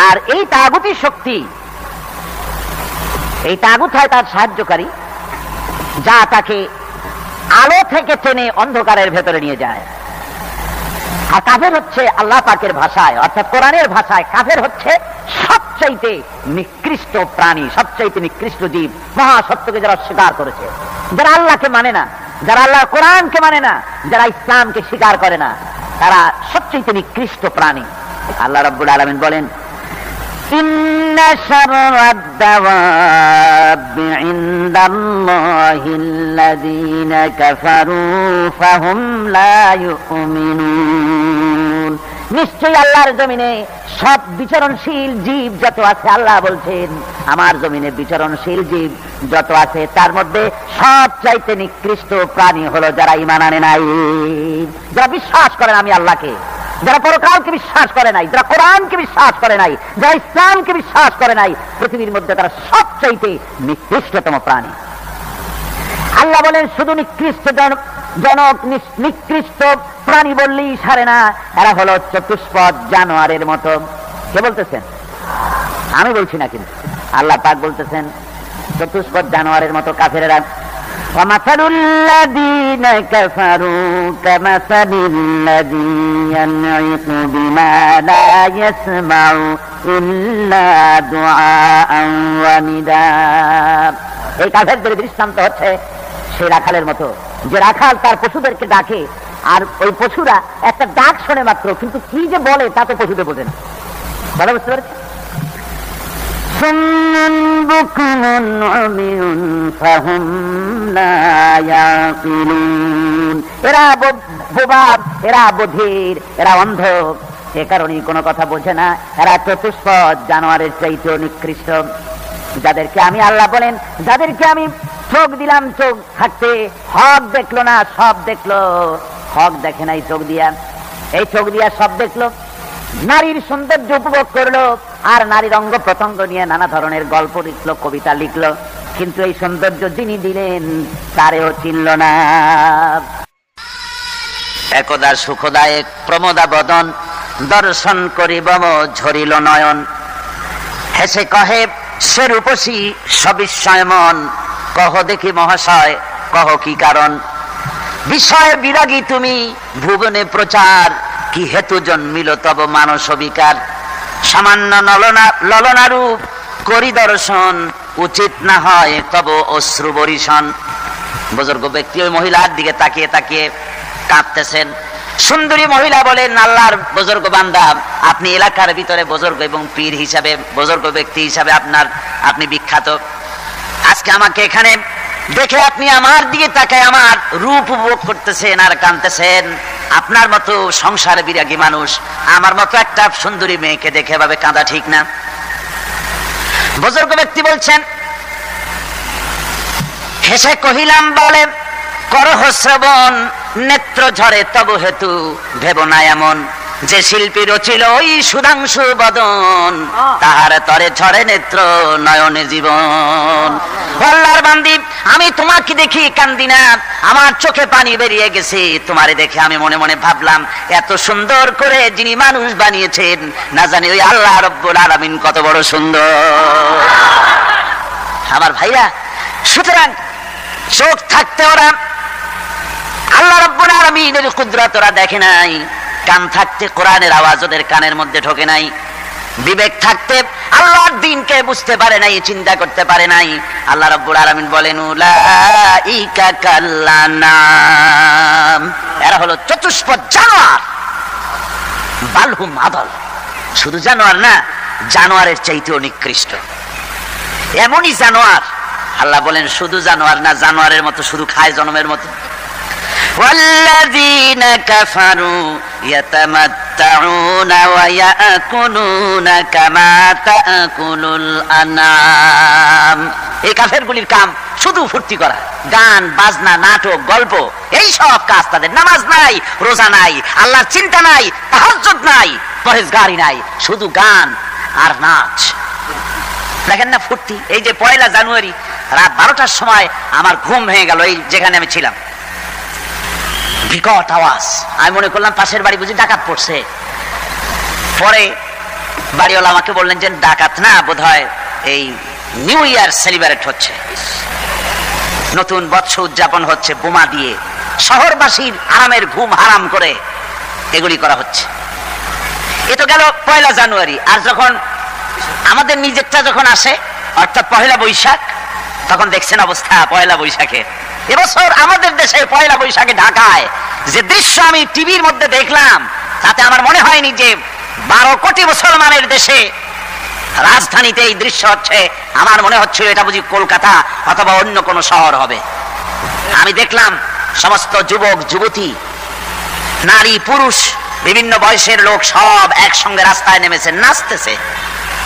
আর এই তাগুতি শক্তি, এই তাগুত হয় তার সাহায্যকারী, যা তাকে আলো থেকে টেনে অন্ধকারের ভেতরে নিয়ে যায়। আর কাফের হচ্ছে আল্লাহ পাকের ভাষায়, অর্থাৎ কোরআনের ভাষায়, কাফের হচ্ছে সবচাইতে নিকৃষ্ট প্রাণী, সবচাইতে নিকৃষ্ট জীব। মহাসত্যকে যারা স্বীকার করেছে, যারা আল্লাহকে মানে না, যারা আল্লাহর কোরআনকে মানে না, যারা ইসলামকে স্বীকার করে না, তারা সবচেয়ে নিকৃষ্ট প্রাণী। আল্লাহ রাব্বুল আলামিন বলেন, ইন্না শাররাদ দাওয়াবি ইনদাল্লাহিল্লাযীনা কাফারু ফাহুম লা ইউমিনুন। নিশ্চয়ই আল্লাহর জমিনে সব বিচরণশীল জীব যত আছে, আল্লাহ বলছেন আমার জমিনে বিচরণশীল জীব যত আছে, তার মধ্যে সবচাইতে নিকৃষ্ট প্রাণী হলো যারা ঈমান আনে নাই, যারা বিশ্বাস করেন আমি আল্লাহকে, যারা পরকালকে বিশ্বাস করে নাই, যারা কোরআনকে বিশ্বাস করে নাই, যারা ইসলামকে বিশ্বাস করে নাই, পৃথিবীর মধ্যে তারা সবচাইতে নিকৃষ্টতম প্রাণী। আল্লাহ বলেন শুধু নিকৃষ্ট জনক নিকৃষ্ট প্রাণী বললেই সারে না, এরা হলো চতুষ্পদ জানোয়ারের মতো। কে বলতেছেন? আমি বলছি না, কিন্তু আল্লাহ পাক বলতেছেন চতুষ্পদ জানোয়ারের মতো কাফেরেরা। وَمَثَلُ الَّذِينَ كَفَرُوا كَمَثَلِ الَّذِي يَنْعِقُ بِمَا لَا يَسْمَعُ إِلَّا دُعَاءً وَنِدَاءً। এই কাফেরদের দৃষ্টান্ত হচ্ছে সে রাখালের মতো, যে রাখাল তার পশুদেরকে ডাকে, আর ওই পশুরা একটা ডাক শোনে মাত্র, কিন্তু কি যে বলে তা তো পশুতে বোঝে না। ভালো বুঝতে পারছে? এরা বোবা, এরা বধির, এরা অন্ধ, এ কারণে কোনো কথা বোঝে না। এরা চতুষ্পদ জানোয়ারের চাইতে নিকৃষ্ট। যাদেরকে আমি আল্লাহ বলেন, যাদেরকে আমি চোখ দিলাম, চোখ থাকতে হক দেখলো না, সব দেখলো। হক দেখে নাই চোখ দিয়া, এই চোখ দিয়া সব দেখলো। নারীর সৌন্দর্য উপভোগ করলো, আর নারীর অঙ্গ প্রত্যঙ্গ নিয়ে নানা ধরনের গল্প লিখলো, কবিতা লিখলো, কিন্তু এই সৌন্দর্য যিনি দিলেন তারেও চিনল না। একদা সুখদায়ক প্রমোদা বদন দর্শন করিব ঝরিল নয়ন। হেসে কহে সে রূপসী সবিস্ময় মন, কহ দেখি মহাশয় কহ কি কারণ। বিষয় বিরাগী তুমি ভুবনে প্রচার, কি হেতু জন্মিল তব মানস বিকার। সামান্য ললনারূপ করি দর্শন, উচিত না হয় তব অশ্রু বরিশন। বুজুর্গ ব্যক্তি ওই মহিলার দিকে তাকিয়ে তাকিয়ে কাঁদতেছেন। সুন্দরী মহিলা বলেন, আল্লাহর বুজুর্গ বান্দা, আপনি এলাকার ভিতরে বুজুর্গ এবং পীর হিসাবে, বুজুর্গ ব্যক্তি হিসাবে আপনি বিখ্যাত। আজকে আমাকে এখানে দেখে আপনি আমার দিকে তাকায় আমার রূপ উপভোগ করতেছেন আর কাঁদতেছেন। আপনার মতো সংসার বিরাগী মানুষ আমার মতো একটা সুন্দরী মেয়েকে দেখে ভাবে কাঁদা ঠিক না। বুজুর্গ ব্যক্তি বলছেন, হেসে কহিলাম বলে করহ শ্রবণ, নেত্র ঝরে তব হেতু ভেব না এমন। যে শিল্পী রচিল ওই সুধাংশু বদন, তাহার তরে ঝরে নেত্র নয়নে জীবন। আল্লাহর বান্দি, আমি তোমাকে দেখি কান্দি না, আমার চোখে পানি বেরিয়ে গেছে। তোমারে দেখে আমি মনে মনে ভাবলাম, এত সুন্দর করে যিনি মানুষ বানিয়েছেন, না জানি ওই আল্লাহ রব্বুল আলামিন কত বড় সুন্দর। আমার ভাইরা, সুতরাং চোখ থাকতে ওরা আল্লাহ রব্বুল আলামিনের কুদরত ওরা দেখে নাই, কান থাকতে কোরআনের আওয়াজ ওদের কানের মধ্যে ঢোকে নাই, বিবেক থাকতে আল্লাহর দ্বীনকে বুঝতে পারে নাই, চিন্তা করতে পারে নাই। আল্লাহ রাব্বুল আলামিন বলেন, উলাইকা কাল্লানাম, এরা হলো চতুষ্পদ জানোয়ার। বালহুম আদল, শুধু জানোয়ার না, জানোয়ারের চাইতেও নিকৃষ্ট। এমনই জানোয়ার, আল্লাহ বলেন শুধু জানোয়ার না, জানোয়ারের মতো শুধু খায় জনমের মতো। والذين كفروا يتمتعون ويأكلون كما تأكل الأنعام। এই কাফেরগুলির কাম শুধু ফুর্তি করা, গান বাজনা, নাটক, গল্প, এই সব কাজ তাদের। নামাজ নাই, রোজা নাই, আল্লাহর চিন্তা নাই, তাহাজ্জুদ নাই, পরহেজগারি নাই, শুধু গান আর নাচ। দেখেন না ফুর্তি। এই যে 1 জানুয়ারি রাত 12টার সময় আমার ঘুম ভেঙে গেল, এই যেখানে আমি ছিলাম, বিকট আওয়াজ। আমি মনে করলাম পাশের বাড়ি বুঝি ডাকাত পড়ছে। পরে বাড়িওয়ালা আমাকে বললেন যে ডাকাত না, বোধহয় এই নিউ ইয়ার সেলিব্রেট হচ্ছে, নতুন বৎসর উদযাপন হচ্ছে, বোমা দিয়ে শহরবাসীর আরামের ঘুম হারাম করে এগুলি করা হচ্ছে। এ তো গেল 1 জানুয়ারি। আর যখন আমাদের নিজেরটা যখন আসে, অর্থাৎ 1 বৈশাখ, তখন দেখছেন অবস্থা 1 বৈশাখে। এবছর আমাদের দেশে 1 বৈশাখে ঢাকায় যে দৃশ্য আমি টিভির মধ্যে দেখলাম, তাতে আমার মনে হয়নি যে 12 কোটি মুসলমানের দেশে রাজধানীতে এই দৃশ্য হচ্ছে। আমার মনে হচ্ছিল এটা বুঝি কলকাতা অথবা অন্য কোনো শহর হবে। আমি দেখলাম সমস্ত যুবক যুবতী, নারী পুরুষ, বিভিন্ন বয়সের লোক সব একসঙ্গে রাস্তায় নেমেছে, নাচতেছে।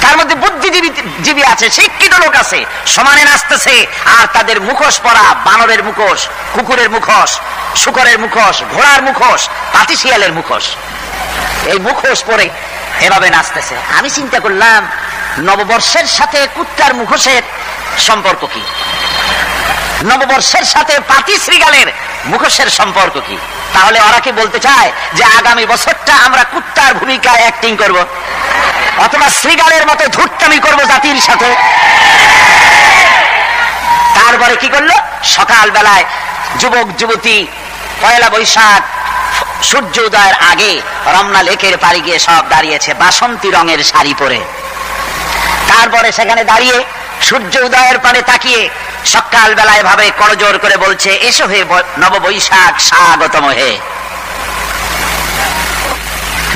তার মধ্যে বুদ্ধিজীবী আছে, শিক্ষিত লোক আছে, সমানে নাচতেছে। আর তাদের মুখোশ পরা, বানরের মুখোশ, কুকুরের মুখোশ, শূকরের মুখোশ, ঘোড়ার মুখোশ, পাতিশিয়ালের মুখোশ। এই মুখোশ পরে এভাবে নাচতেছে। আমি চিন্তা করলাম নববর্ষের সাথে কুত্তার মুখোশের সম্পর্ক কি, নববর্ষের সাথে পাতি শ্রীগালের মুখোশের সম্পর্ক কি? তাহলে ওরা কি বলতে চায় যে আগামী বছরটা আমরা কুত্তার ভূমিকায় অ্যাক্টিং করব, অথবা শ্রীগালের মতো ধূর্তামি করব জাতির সাথে? তারপরে কি করলো, সকাল বেলায় যুবক যুবতী পয়লা বৈশাখ সূর্য উদয়ের আগে রমনা লেকের পাড়ে গিয়ে সব দাঁড়িয়েছে বাসন্তী রঙের শাড়ি পরে। তারপরে সেখানে দাঁড়িয়ে সূর্য উদয়ের পানে তাকিয়ে সকাল বেলায় ভাবে করজোর করে বলছে, এসো হে নববৈশাখ স্বাগতম হে।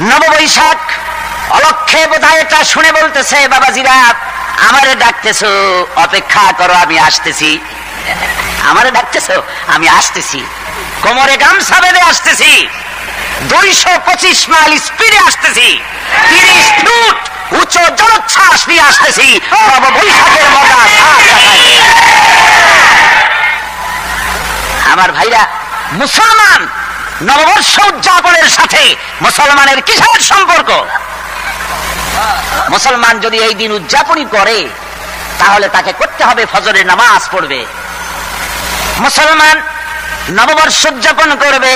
নববৈশাখ অলক্ষে বোধহয় এটা শুনে বলতেছে, বাবাজিরা আমারে ডাকতেছো, অপেক্ষা করো আমি আসতেছি। আমারে ডাকতেছো, আমি আসতেছি, কোমরে গামছা বেঁধে আসতেছি, 225 মাইল স্পিডে আসতেছি, 30 ফুট উচ্চ জলোচ্ছ্বাস নিয়ে আসতেছি নববৈশাখের মজা। আমার ভাইরা, মুসলমান নববর্ষ উদযাপনের সাথে মুসলমানের কিসের সম্পর্ক? মুসলমান যদি এই দিন উদযাপনই করে তাহলে তাকে করতে হবে ফজরের নামাজ পড়বে। মুসলমান নববর্ষ উদযাপন করবে,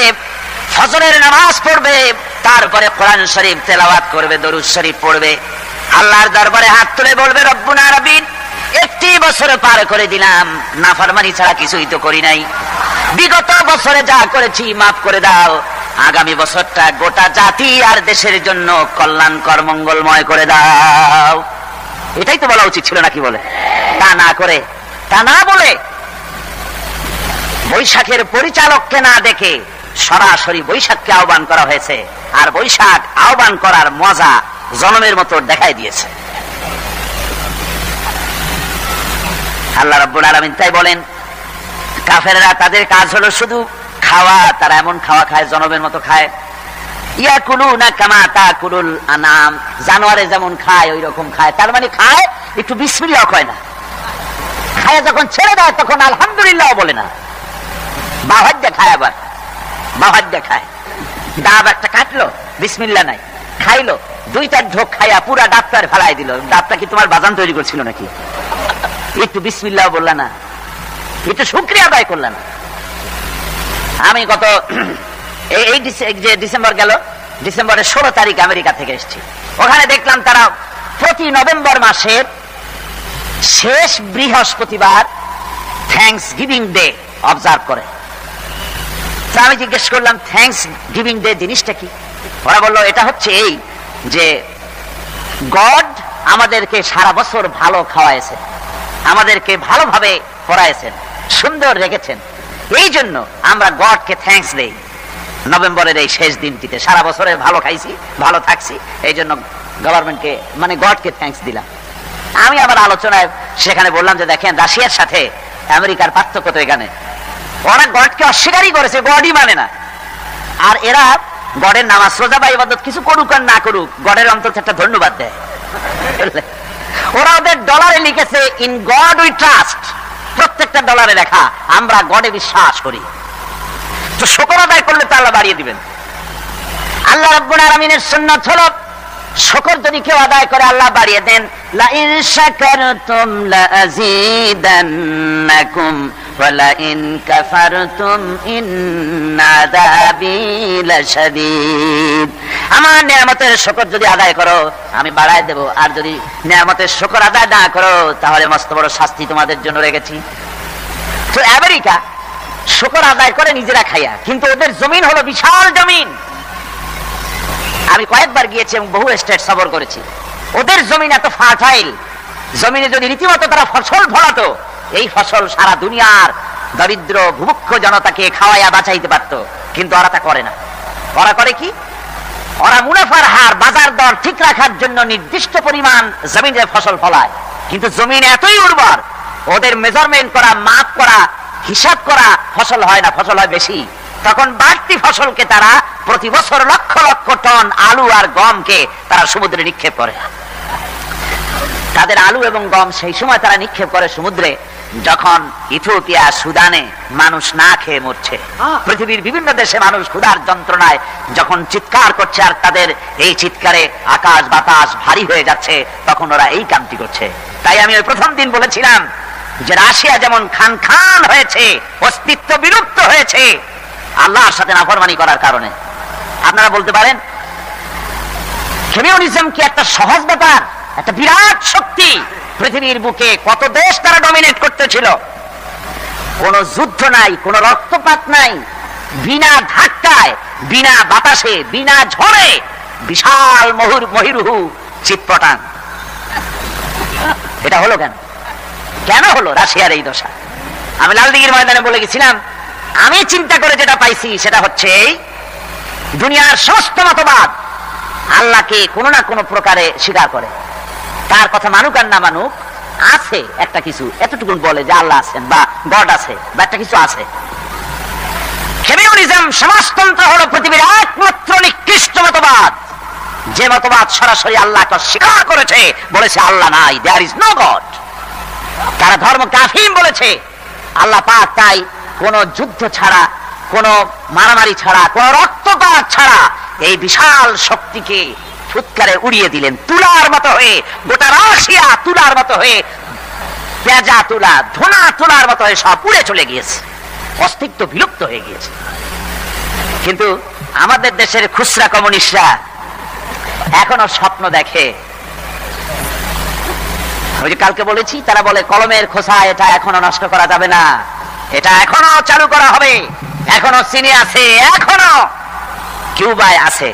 ফজরের নামাজ পড়বে, তারপরে কোরআন শরীফ তেলাওয়াত করবে, দরুদ শরীফ পড়বে, আল্লাহর দরবারে হাত তুলে বলবে, রব্বুনা রাব্বিন, একটি বছর পার করে দিলাম, নাফরমানি ছাড়া কিছুই তো করি নাই, বিগত বছরে যা করেছি মাফ করে দাও, আগামী বছরটা গোটা জাতি আর দেশের জন্য কল্যাণকর মঙ্গলময় করে দাও। এটাই তো বলা উচিত ছিল নাকি বলে? তা না করে, তা না বলে বৈশাখের পরিচালককে না দেখে সরাসরি বৈশাখকে আহ্বান করা হয়েছে, আর বৈশাখ আহ্বান করার মজা জনমের মতো দেখাই দিয়েছে। আল্লাহ রাব্বুল আলামিন তাই বলেন, কাফেররা তাদের কাজ হলো শুধু খাওয়া, তারা এমন খাওয়া খায় জনমের মতো খায়, ইয়াকুলুনা কামা তাকুলুল আনাম, জানোয়ারে যেমন খায় ওই রকম খায়। তার মানে খায়, একটু বিসমিল্লাহ কয় না, খায় যখন ছেড়ে দেয় তখন আলহামদুলিল্লাহ বলে না, বাহাজ্জা খায়, আবার বাহাজ্জা খায়। ডাব একটা কাটলো, বিসমিল্লাহ নাই, খাইলো, 2-4 ঢোক খাইয়া পুরা ডাবটার ফেলাই দিল। ডাবটা কি তোমার বাজান তৈরি করছিল নাকি? একটু বিসমিল্লাহ বললা না, একটু শুকরিয়া আদায় করলা না। আমি গত এই যে ডিসেম্বর গেল, ডিসেম্বরের 16 তারিখ আমেরিকা থেকে এসেছি, ওখানে দেখলাম তারা প্রতি নভেম্বর মাসের শেষ বৃহস্পতিবার থ্যাঙ্কস গিভিং ডে অবজার্ভ করে। তো আমি জিজ্ঞেস করলাম, থ্যাঙ্কস গিভিং ডে জিনিসটা কি? ওরা বললো, এটা হচ্ছে এই যে গড আমাদেরকে সারা বছর ভালো খাওয়াইছেন, আমাদেরকে ভালোভাবে পড়াইছেন, সুন্দর রেখেছেন, এই জন্য আমরা গডকে থ্যাঙ্কস দেই নভেম্বরের এই শেষ দিনটিতে। সারা বছরে ভালো খাইছি, ভালো থাকছি, এই জন্য গভর্নমেন্টকে মানে গডকে থ্যাঙ্কস দিলাম। আমি আবার আলোচনায় সেখানে বললাম যে দেখেন, রাশিয়ার সাথে আমেরিকার পার্থক্য তো এখানে, ওরা গডকে অস্বীকারই করেছে, গডই মানে না। আর এরা গডের নামাজ রোজা বা ইবাদত কিছু করুক আর না করুক, গডের অন্তত একটা ধন্যবাদ দেয়। ওরা ওদের ডলারে লিখেছে, ইন গড উই ট্রাস্ট, প্রত্যেকটা ডলারে লেখা আমরা গডে বিশ্বাস করি। তো শুকর আদায় করলে তো আল্লাহ বাড়িয়ে দিবেন। আল্লাহ রাব্বুল আলামিনের সুন্নাত হলো, শুকর যদি কেউ আদায় করে আল্লাহ বাড়িয়ে দেন। লা ইন শাকারতুম লা আযীদান্নাকুম ওয়া লা ইন কাফারতুম ইন্না আযাবী লাশাদীদ। আমার নিয়ামতের শুকর যদি আদায় করো আমি বাড়ায় দেব, আর যদি নিয়ামতের শুকর আদায় না করো তাহলে মস্ত বড় শাস্তি তোমাদের জন্য রেখেছি। তো আমেরিকা শুকর আদায় করে নিজেরা খাইয়া, কিন্তু ওদের জমিন হলো বিশাল জমিন। আমি কয়েকবার গিয়েছি এবং বহু স্টেট সফর করেছি। ওদের জমিন এত ফার্টাইল, জমিনে যদি রীতিমতো তারা ফসল ফলাতো, এই ফসল সারা দুনিয়ার দরিদ্র ভুভুক্ষ জনতাকে খাওয়াইয়া বাঁচাইতে পারত, কিন্তু ওরা তা করে না। ওরা করে কি? ওরা মুনাফার হার, বাজার দর ঠিক রাখার জন্য নির্দিষ্ট পরিমাণ জমিনে ফসল ফলায়, কিন্তু জমিন এতই উর্বর, ওদের মেজারমেন্ট করা, মাপ করা, হিসাব করা ফসল হয় না, ফসল হয় বেশি। তখন বাড়তি ফসলকে তারা প্রতি বছর লক্ষ লক্ষ টন আলু আর গমকে তারা সমুদ্রে নিক্ষেপ করে। তাদের আলু এবং গম সেই সময় তারা নিক্ষেপ করে সমুদ্রে, যখন ইথিওপিয়া সুদানে মানুষ না খেয়ে মরছে, পৃথিবীর বিভিন্ন দেশে মানুষ ক্ষুধার যন্ত্রণায় যখন চিৎকার করছে আর তাদের এই চিৎকারে আকাশ বাতাস ভারী হয়ে যাচ্ছে, তখন ওরা এই কামটি করছে। তাই আমি ওই প্রথম দিন বলেছিলাম যে রাশিয়া যেমন খান খান হয়েছে, অস্তিত্ব বিলুপ্ত হয়েছে আল্লাহর সাথে নাফরমানি করার কারণে। আপনারা বলতে পারেন কমিউনিজম কি একটা সহজ ব্যাপার? একটা বিরাট শক্তি, পৃথিবীর বুকে কত দেশ তারা ডমিনেট করতেছিল, কোন যুদ্ধ নাই, কোন রক্তপাত নাই, বিনা ধাক্কায়, বিনা বাতাসে, বিনা ঝড়ে বিশাল মহিরুহু চিৎপটান। এটা হলো কেন? কেন হলো রাশিয়ার এই দশা? আমি লালদিঘির ময়দানে বলে গেছিলাম, আমি চিন্তা করে যেটা পাইছি সেটা হচ্ছে এই দুনিয়ার সমস্ত মতবাদ আল্লাহকে কোনো না কোনো প্রকারে স্বীকার করে। তার কথা মানুক আর না মানুক, আছে একটা কিছু, এতটুকু বলে যে আল্লাহ আছেন বা গড আছে বা একটা কিছু আছে। কমিউনিজম, সমাজতন্ত্র হলো পৃথিবীর একমাত্র নিকৃষ্ট মতবাদ, যে মতবাদ সরাসরি আল্লাহকে স্বীকার করেছে, বলেছে আল্লাহ নাই, দেয়ার ইজ নো গড। তারা ধর্ম কাফির বলেছে। আল্লাহ পাক তাই কোন যুদ্ধ ছাড়া, কোন মারামারি ছাড়া, কোন রক্তপাত ছাড়া এই বিশাল শক্তিকে ফুৎকারে উড়িয়ে দিলেন, তুলার মতো হয়ে, গোটা রাশিয়া তুলার মতো হয়ে, পেঁজা তুলা, ধোনা তুলার মতো হয়ে সব উড়ে চলে গিয়েছে, অস্তিত্ব বিলুপ্ত হয়ে গিয়েছে। কিন্তু আমাদের দেশের খুচরা কমিউনিস্টরা এখনো স্বপ্ন দেখে। ওই যে কালকে বলেছি, তারা বলে কলমের খোসা এটা এখনো নষ্ট করা যাবে না, এটা এখনো চালু করা হবে, এখনো চীনে আছে, এখনো কিউবায় আছে।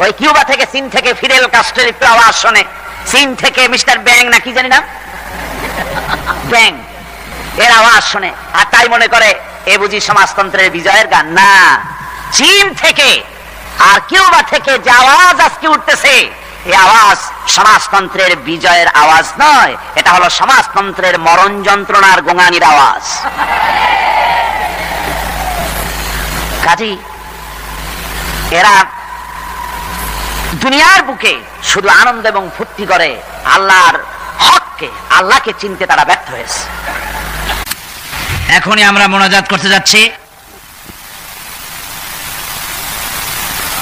ওই কিউবা থেকে, চীন থেকে ফিদেল কাস্ট্রোর একটু আওয়াজ শোনে, চীন থেকে মিস্টার ব্যাং না কি জানি না, ব্যাং, এর আওয়াজ শোনে আর তাই মনে করে এ বুঝি সমাজতন্ত্রের বিজয়ের গান। না, চীন থেকে আর কিউবা থেকে যে আওয়াজ আজকে উঠতেছে, এই আওয়াজ সমাজতন্ত্রের বিজয়ের আওয়াজ নয়, এটা হলো সমাজতন্ত্রের মরণ যন্ত্রণার গোঙানির আওয়াজ। কাজী এরা দুনিয়ার বুকে শুধু আনন্দ এবং ফুর্তি করে, আল্লাহর হককে, আল্লাহকে চিনতে তারা ব্যর্থ হয়েছে। এখনই আমরা মোনাজাত করতে যাচ্ছি।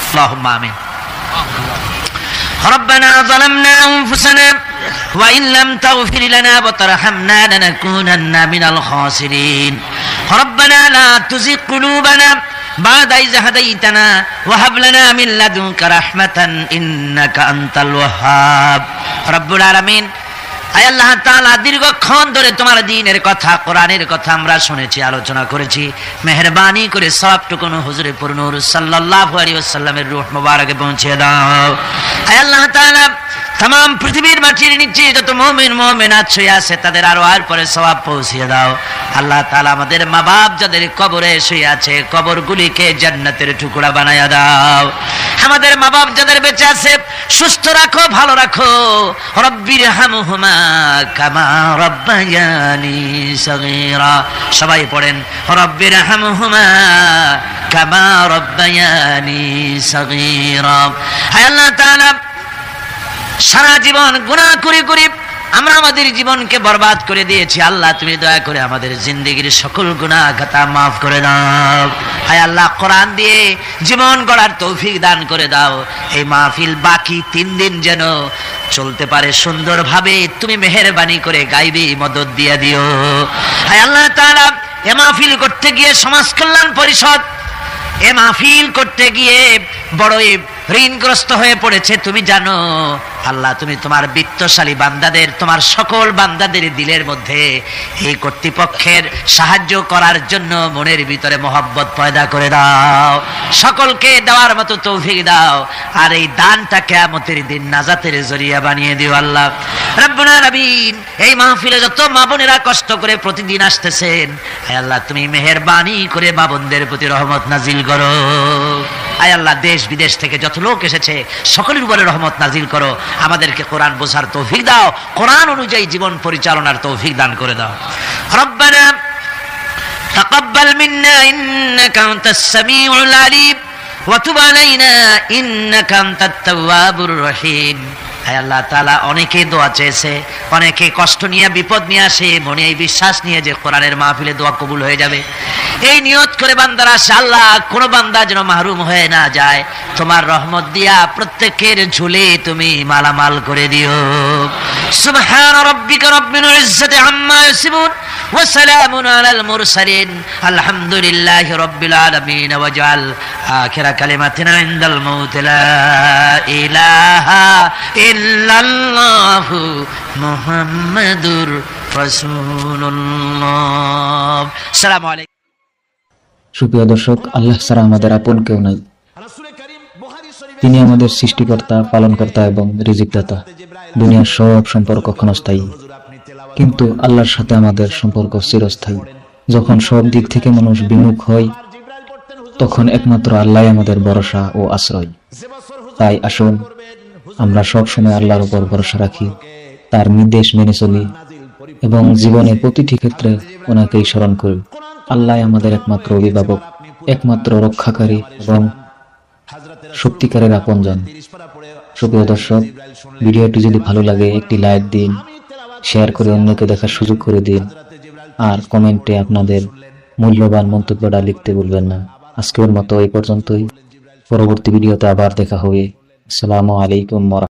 আল্লাহুম্মা আমিন। ربنا ظلمنا أنفسنا وإن لم تغفر لنا وترحمنا لنكونن من الخاسرين ربنا لا تزغ قلوبنا بعد إذ هديتنا وهب لنا من لدنك رحمة إنك أنت الوهاب رب العالمين। আয় আল্লাহ তাআলা, দীর্ঘক্ষণ ধরে তোমার দ্বীনের কথা, কোরআনের কথা আমরা শুনেছি, আলোচনা করেছি। মেহেরবানি করে সওয়াবটুকু হুজুরে পুরনূর সাল্লাল্লাহু আলাইহি ওয়াসাল্লামের রূহ মুবারকে পৌঁছে দাও। আয় আল্লাহ তাআলা, तमाम পৃথিবীর মাটির নিচে যত মুমিন মুমিনাত শুয়ে আছে তাদের আরো আর পরে সওয়াব পৌঁছে দাও। আল্লাহ তাআলা, আমাদের মা বাপ যাদের কবরে শুয়ে আছে, কবরগুলিকে জান্নাতের টুকরা বানায়া দাও। আমাদের মা বাপ যাদের বেঁচে আছে, সুস্থ রাখো, ভালো রাখো। রব্বির হামহুমা কামা রব্বায়ানি সগীরা। সবাই পড়েন, রব্বির হামহুমা কামা রব্বায়ানি সগীরা। হে আল্লাহ তাআলা, সারা জীবন গুনাহ করে করে আমরা আমাদের জীবনকে বরবাদ করে দিয়েছি। আল্লাহ, তুমি দয়া করে আমাদের জিন্দেগির সকল গুনাহ খাতা মাফ করে দাও। হায় আল্লাহ, কোরআন দিয়ে জীবন গড়ার তৌফিক দান করে দাও। এই মাহফিল বাকি 3 দিন যেন চলতে পারে সুন্দরভাবে, তুমি মেহেরবানি করে গাইবি মদদ দিয়ে দিও। হায় আল্লাহ তাআলা, এই মাহফিল করতে গিয়ে সমাজ কল্যাণ পরিষদ এই মাহফিল করতে গিয়ে বড়ই ঋণগ্রস্ত হয়ে পড়েছে। তুমি জানো আল্লাহ, তুমি তোমার বিত্তশালী বান্দাদের, তোমার সকল বান্দাদের দিলের মধ্যে এই কর্তৃপক্ষের সাহায্য করার জন্য মনের ভিতরে মহব্বত পয়দা করে দাও। সকলকে দেওয়ার মতো তৌফিক দাও, আর এই দানটা কিয়ামতের দিন নাজাতের জরিয়া বানিয়ে দিও। আল্লাহ রব্বুল আলামিন, এই মাহফিলে যত মা বোনেরা কষ্ট করে প্রতিদিন আসতেছেন, হে আল্লাহ, তুমি মেহেরবানি করে মা বোনদের প্রতি রহমত নাজিল করো। আয় আল্লাহ, দেশ বিদেশ থেকে যত লোক এসেছে সকলের উপরে রহমত নাজিল করো। আমাদেরকে কোরআন বোঝার তৌফিক দাও, কোরআন অনুযায়ী জীবন পরিচালনার তৌফিক দান করে দাও। রব্বানা তাকাব্বাল মিন্না ইন্নাকা আনতাস সামিউল আলিম ওয়া তুব আলাইনা ইন্নাকা আনতাত তাওয়াবুর রহিম। হায় আল্লাহ তাআলা, অনেকে দোয়া চেয়েছে, অনেকে কষ্ট নিয়ে বিপদ নিয়ে আসে, মনে এই বিশ্বাস নিয়ে যে কোরআনের মাহফিলে দোয়া কবুল হয়ে যাবে, এই নিয়ত করে বান্দারা আসে। আল্লাহ, কোন বান্দা যেন মাহরুম হয়ে না যায়, তোমার রহমত দিয়া প্রত্যেকের ঝুলে তুমি মালামাল করে দিও। সুবহান রাব্বিকা রাব্বিল ইজ্জাতি আম্মা ইয়াসিফুন ওয়া সালামুন আলাল মুরসালিন আলহামদুলিল্লাহি রাব্বিল আলামিন ওয়াজআল আখিরা কালিমাতিনা ইনদাল মাউত লা ইলাহা ইল্লাল্লাহু মুহাম্মাদুর রাসূলুল্লাহ। আসসালামু আলাইকুম। সুপ্রিয় দর্শক, আল্লাহ ছাড়া আমাদের আপন কেউ নাই। তিনি আমাদের সৃষ্টিকর্তা, পালনকর্তা এবং রিজিকদাতা। দুনিয়ার সব সম্পর্ক ক্ষণস্থায়ী, কিন্তু আল্লাহর সাথে আমাদের সম্পর্ক চিরস্থায়ী। যখন সব দিক থেকে মানুষ বিমুখ হয়, তখন একমাত্র আল্লাহ আমাদের ভরসা ও আশ্রয়। তাই আসুন আমরা সব সময় আল্লাহর উপর ভরসা রাখি, তার নির্দেশ মেনে চলি এবং জীবনের প্রতিটি ক্ষেত্রে ওনাকেই স্মরণ করি। আল্লাহ আমাদের একমাত্র অভিভাবক, একমাত্র রক্ষাকারী এবং সত্যিকারের আপনজন। সুপ্রিয় দর্শক, ভিডিওটি যদি ভালো লাগে একটি লাইক দিন, শেয়ার করে অন্যকে দেখার সুযোগ করে দিন, আর কমেন্টে আপনাদের মূল্যবান মন্তব্যটা লিখতে ভুলবেন না। আজকের মতো এই পর্যন্তই। পরবর্তী ভিডিওতে আবার দেখা হবে। আসসালামু আলাইকুম।